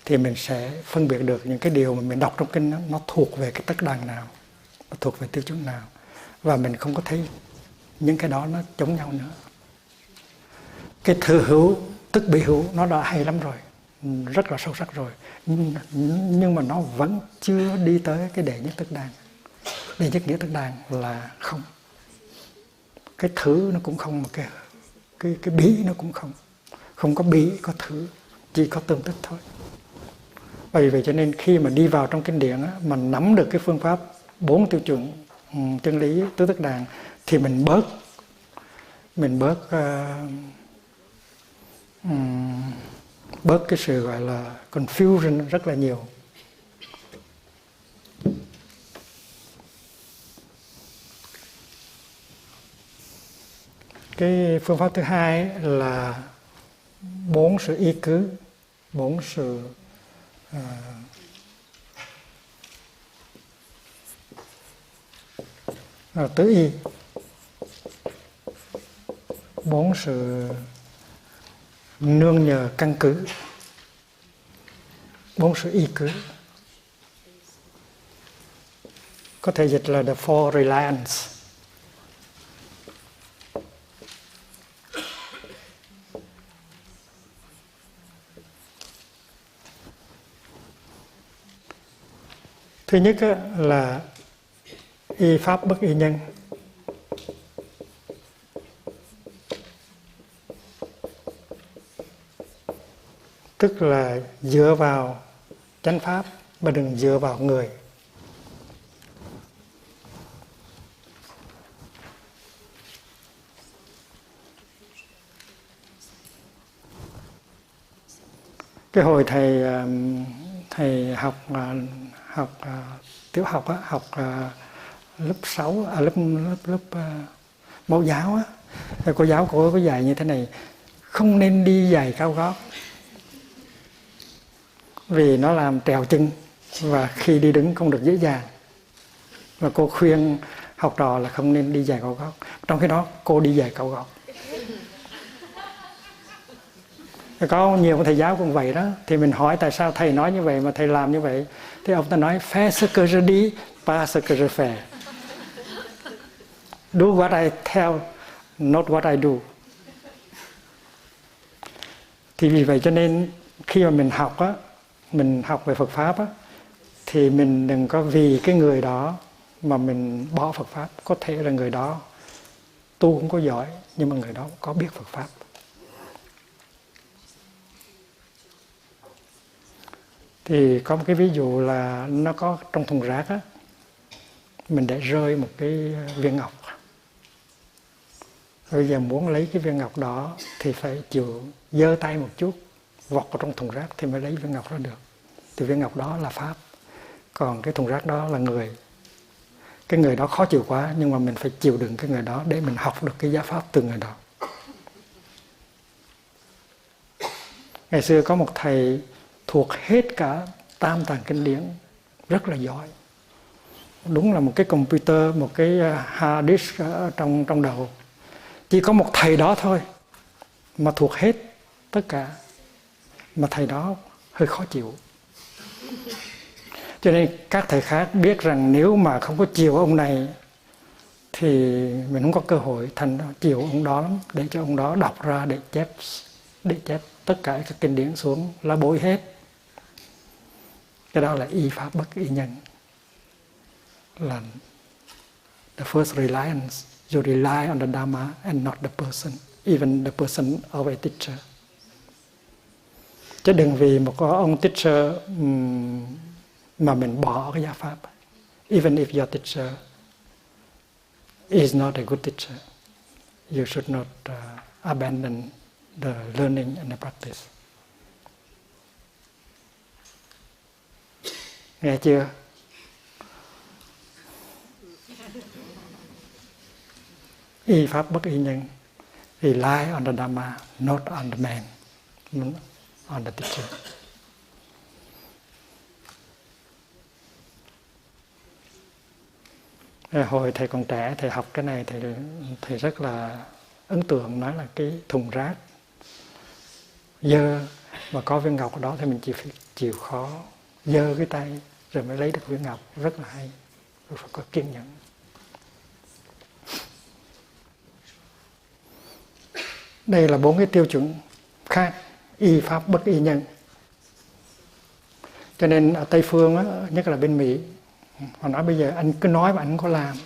thì mình sẽ phân biệt được những cái điều mà mình đọc trong kinh đó, nó thuộc về cái tất đàn nào, nó thuộc về tiêu chuẩn nào, và mình không có thấy những cái đó nó chống nhau nữa. Cái thừa hữu tức bị hữu nó đã hay lắm rồi, rất là sâu sắc rồi, nhưng mà nó vẫn chưa đi tới cái đệ nhất tất đàn. Đệ nhất nghĩa tất đàn là không. Cái thử nó cũng không, mà cái bí nó cũng không. Không có bí, có thử, chỉ có tương tức thôi. Bởi vậy cho nên khi mà đi vào trong kinh điển á, mà nắm được cái phương pháp 4 tiêu chuẩn chân lý tứ tất đàn, thì mình bớt cái sự gọi là confusion rất là nhiều. Cái phương pháp thứ hai là 4 sự y cứ, 4 sự tứ y, 4 sự nương nhờ căn cứ, 4 sự y cứ. Có thể dịch là the four reliance. Thứ nhất là y pháp bất y nhân. Tức là dựa vào chánh pháp mà đừng dựa vào người. Cái hồi thầy học tiểu học á, học lớp 6 lớp mẫu giáo á, thì cô giáo cô có dạy như thế này: không nên đi giày cao gót vì nó làm trèo chân và khi đi đứng không được dễ dàng. Và cô khuyên học trò là không nên đi giày cao gót. Trong khi đó cô đi giày cao gót. Có nhiều thầy giáo cũng vậy đó. Thì mình hỏi tại sao thầy nói như vậy mà thầy làm như vậy. Thì ông ta nói fais ce que je dis, pas ce que je fais. Do what I tell, not what I do. Thì vì vậy cho nên khi mà mình học á, mình học về Phật Pháp á, thì mình đừng có vì cái người đó mà mình bỏ Phật Pháp. Có thể là người đó tu không có giỏi, nhưng mà người đó có biết Phật Pháp. Thì có một cái ví dụ là nó có trong thùng rác á, mình để rơi một cái viên ngọc. Bây giờ muốn lấy cái viên ngọc đó thì phải chịu giơ tay một chút, vọt vào trong thùng rác thì mới lấy viên ngọc ra được. Thì viên ngọc đó là Pháp, còn cái thùng rác đó là người. Cái người đó khó chịu quá, nhưng mà mình phải chịu đựng cái người đó để mình học được cái giá Pháp từ người đó. Ngày xưa có một thầy thuộc hết cả tam tạng kinh điển, rất là giỏi. Đúng là một cái computer, một cái hard disk ở trong đầu. Chỉ có một thầy đó thôi mà thuộc hết tất cả. Mà thầy đó hơi khó chịu. Cho nên các thầy khác biết rằng nếu mà không có chiều ông này thì mình không có cơ hội, thành chiều ông đó lắm, để cho ông đó đọc ra để chép tất cả các kinh điển xuống lá bối hết. Cái đó là y pháp bất y nhân, là the first reliance. You rely on the Dharma and not the person, even the person of a teacher. Chứ đừng vì một ông teacher mà mình bỏ cái giáo pháp. Even if your teacher is not a good teacher, you should not abandon the learning and the practice. Nghe chưa? Y pháp bất y nhân. Rely on the Dharma, not on the man, on the teacher. Hồi thầy còn trẻ, thầy học cái này, thầy rất là ấn tượng, nói là cái thùng rác dơ mà có viên ngọc ở đó thì mình chỉ chịu khó giơ cái tay rồi mới lấy được viên ngọc, rất là hay. Rồi phải có kiên nhẫn. Đây là 4 cái tiêu chuẩn khác, y pháp bất y nhân. Cho nên ở Tây Phương á, nhất là bên Mỹ, họ nói bây giờ anh cứ nói mà anh không có làm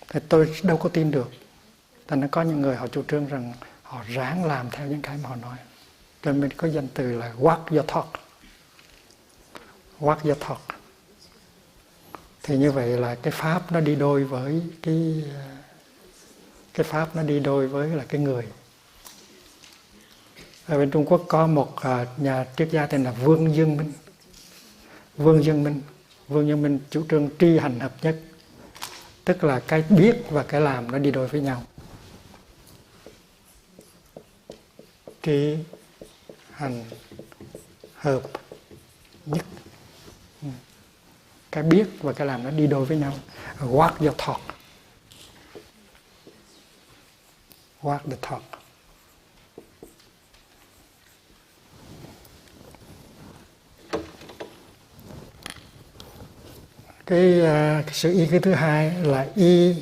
thì tôi đâu có tin được. Thành ra có những người họ chủ trương rằng họ ráng làm theo những cái mà họ nói. Cho nên mình có danh từ là walk your talk. Walk your talk. Thì như vậy là cái pháp nó đi đôi với cái pháp nó đi đôi với là cái người. Ở bên Trung Quốc có một nhà triết gia tên là Vương Dương Minh. Vương Dương Minh chủ trương tri hành hợp nhất, tức là cái biết và cái làm nó đi đôi với nhau. Tri hành hợp nhất, cái biết và cái làm nó đi đôi với nhau. Walk your talk. Walk the talk. Cái sự y cái thứ hai là y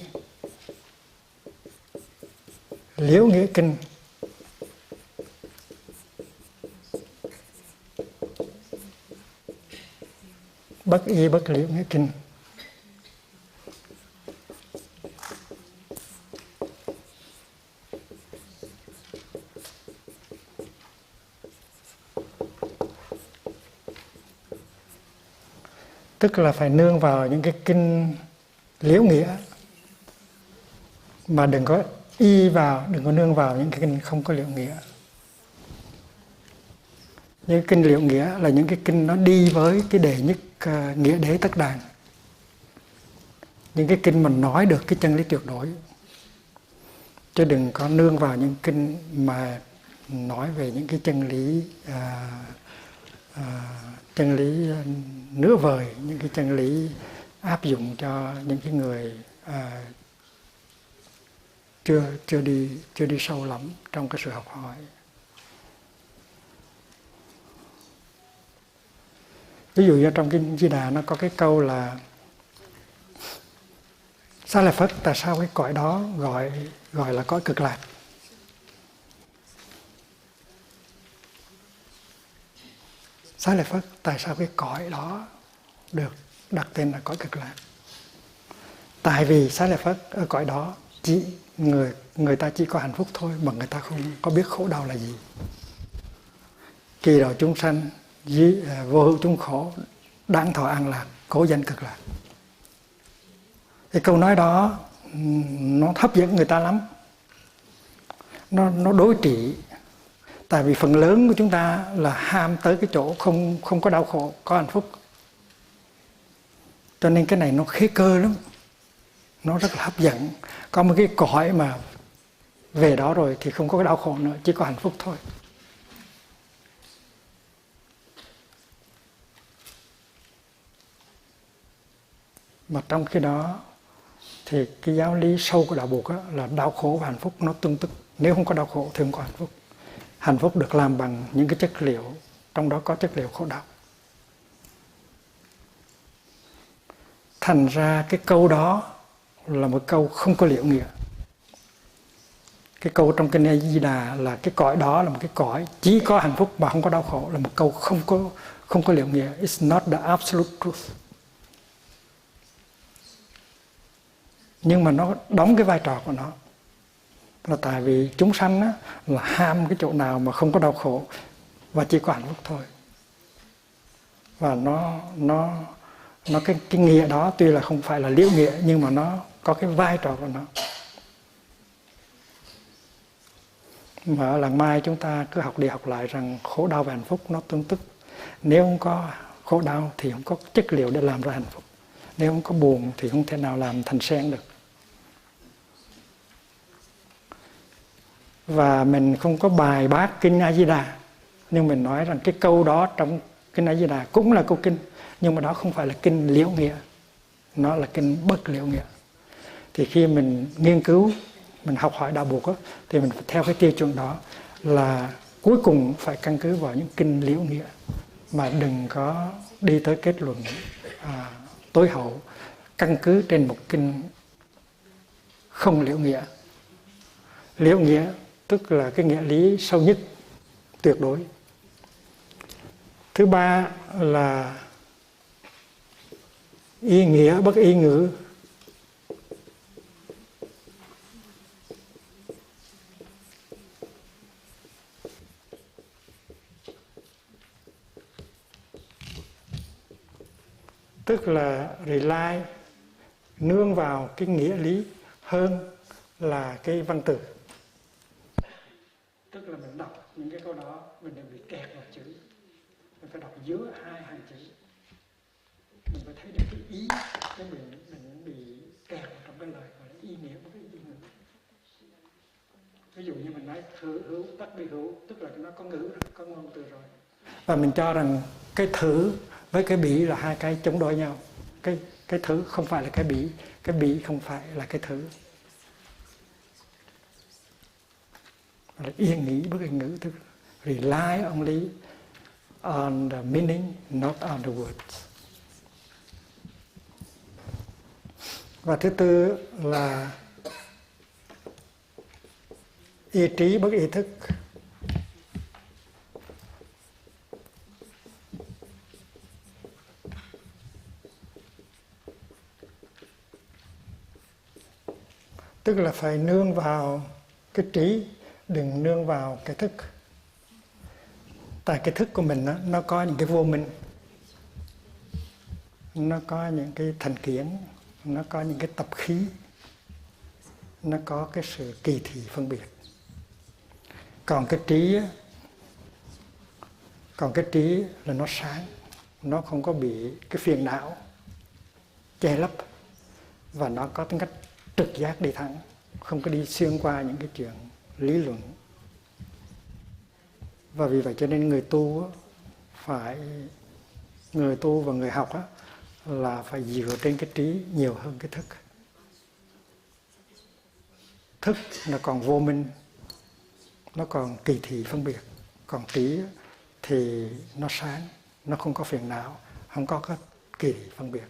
liễu nghĩa kinh. Bất y bất liễu nghĩa kinh. Tức là phải nương vào những cái kinh liễu nghĩa, mà đừng có y vào, đừng có nương vào những cái kinh không có liễu nghĩa. Những kinh liễu nghĩa là những cái kinh nó đi với cái đệ nhất nghĩa đế tất đàn. Những cái kinh mà nói được cái chân lý tuyệt đối. Chứ đừng có nương vào những kinh mà nói về những cái chân lý nửa vời, những cái chân lý áp dụng cho những cái người chưa đi sâu lắm trong cái sự học hỏi. Ví dụ như trong Kinh Di Đà nó có cái câu là Xá Lợi Phất, tại sao cái cõi đó gọi là cõi cực lạc? Xá Lợi Phất, tại sao cái cõi đó được đặt tên là cõi cực lạc? Tại vì Xá Lợi Phất ở cõi đó chỉ người ta chỉ có hạnh phúc thôi, mà người ta không có biết khổ đau là gì. Kỳ đạo chúng sanh vô hữu chúng khổ, đáng thọ an lạc, cố danh cực lạc. Cái câu nói đó nó hấp dẫn người ta lắm, nó đối trị. Tại vì phần lớn của chúng ta là ham tới cái chỗ không có đau khổ, có hạnh phúc. Cho nên cái này nó khế cơ lắm, nó rất là hấp dẫn. Có một cái cõi mà về đó rồi thì không có cái đau khổ nữa, chỉ có hạnh phúc thôi. Mà trong khi đó thì cái giáo lý sâu của đạo Phật là đau khổ và hạnh phúc nó tương tức. Nếu không có đau khổ thì không có hạnh phúc. Hạnh phúc được làm bằng những cái chất liệu, trong đó có chất liệu khổ đau. Thành ra cái câu đó là một câu không có liễu nghĩa. Cái câu trong Kinh A Di Đà là cái cõi đó là một cái cõi chỉ có hạnh phúc mà không có đau khổ, là một câu không có liễu nghĩa. It's not the absolute truth. Nhưng mà nó đóng cái vai trò của nó. Là tại vì chúng sanh á, là ham cái chỗ nào mà không có đau khổ và chỉ có hạnh phúc thôi. Và nó cái nghĩa đó tuy là không phải là liễu nghĩa, nhưng mà nó có cái vai trò của nó. Mà ở làng Mai chúng ta cứ học đi học lại rằng khổ đau và hạnh phúc nó tương tức. Nếu không có khổ đau thì không có chất liệu để làm ra hạnh phúc. Nếu không có buồn thì không thể nào làm thành sen được. Và mình không có bài bác Kinh A Di Đà, nhưng mình nói rằng cái câu đó trong Kinh A Di Đà cũng là câu kinh, nhưng mà đó không phải là kinh liễu nghĩa, nó là kinh bất liễu nghĩa. Thì khi mình nghiên cứu, mình học hỏi đạo Phật thì mình phải theo cái tiêu chuẩn đó, là cuối cùng phải căn cứ vào những kinh liễu nghĩa. mà đừng có đi tới kết luận tối hậu căn cứ trên một kinh không liễu nghĩa. Liễu nghĩa tức là cái nghĩa lý sâu nhất, tuyệt đối. Thứ ba là ý nghĩa bất ý ngữ. Tức là rely, nương vào cái nghĩa lý hơn là cái văn từ. Tức là mình đọc những cái câu đó mình đều bị kẹt vào chữ, mình phải đọc giữa hai hàng chữ, mình phải thấy được cái ý, cái mình bị kẹt vào trong cái lời gọi là ý nghĩa của cái ý ngữ. Ví dụ như mình nói thử hữu tất bị hữu, tức là nó có ngữ rồi, có ngôn từ rồi, và mình cho rằng cái thử với cái bị là hai cái chống đối nhau. Cái thử không phải là cái bị không phải là cái thử. Là yên nghĩ bất yên ngữ, tức rely only on the meaning, not on the words. Và thứ tư là ý trí bất ý thức. Tức là phải nương vào cái trí, đừng nương vào cái thức. Tại cái thức của mình đó, nó có những cái vô minh, nó có những cái thành kiến, nó có những cái tập khí, nó có cái sự kỳ thị phân biệt. Còn cái trí là nó sáng, nó không có bị cái phiền não che lấp, và nó có tính cách trực giác đi thẳng, không có đi xuyên qua những cái chuyện lý luận. Và vì vậy cho nên người tu và người học là phải dựa trên cái trí nhiều hơn cái thức. Thức nó còn vô minh, nó còn kỳ thị phân biệt. Còn trí thì nó sáng, nó không có phiền não, không có kỳ thị phân biệt.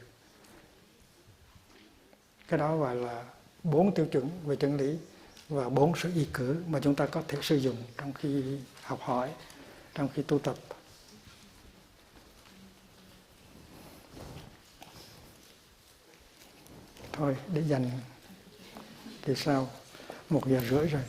Cái đó gọi là 4 tiêu chuẩn về chân lý và 4 sự y cử mà chúng ta có thể sử dụng trong khi học hỏi, trong khi tu tập. Thôi, để dành kỳ sau 1 giờ rưỡi rồi.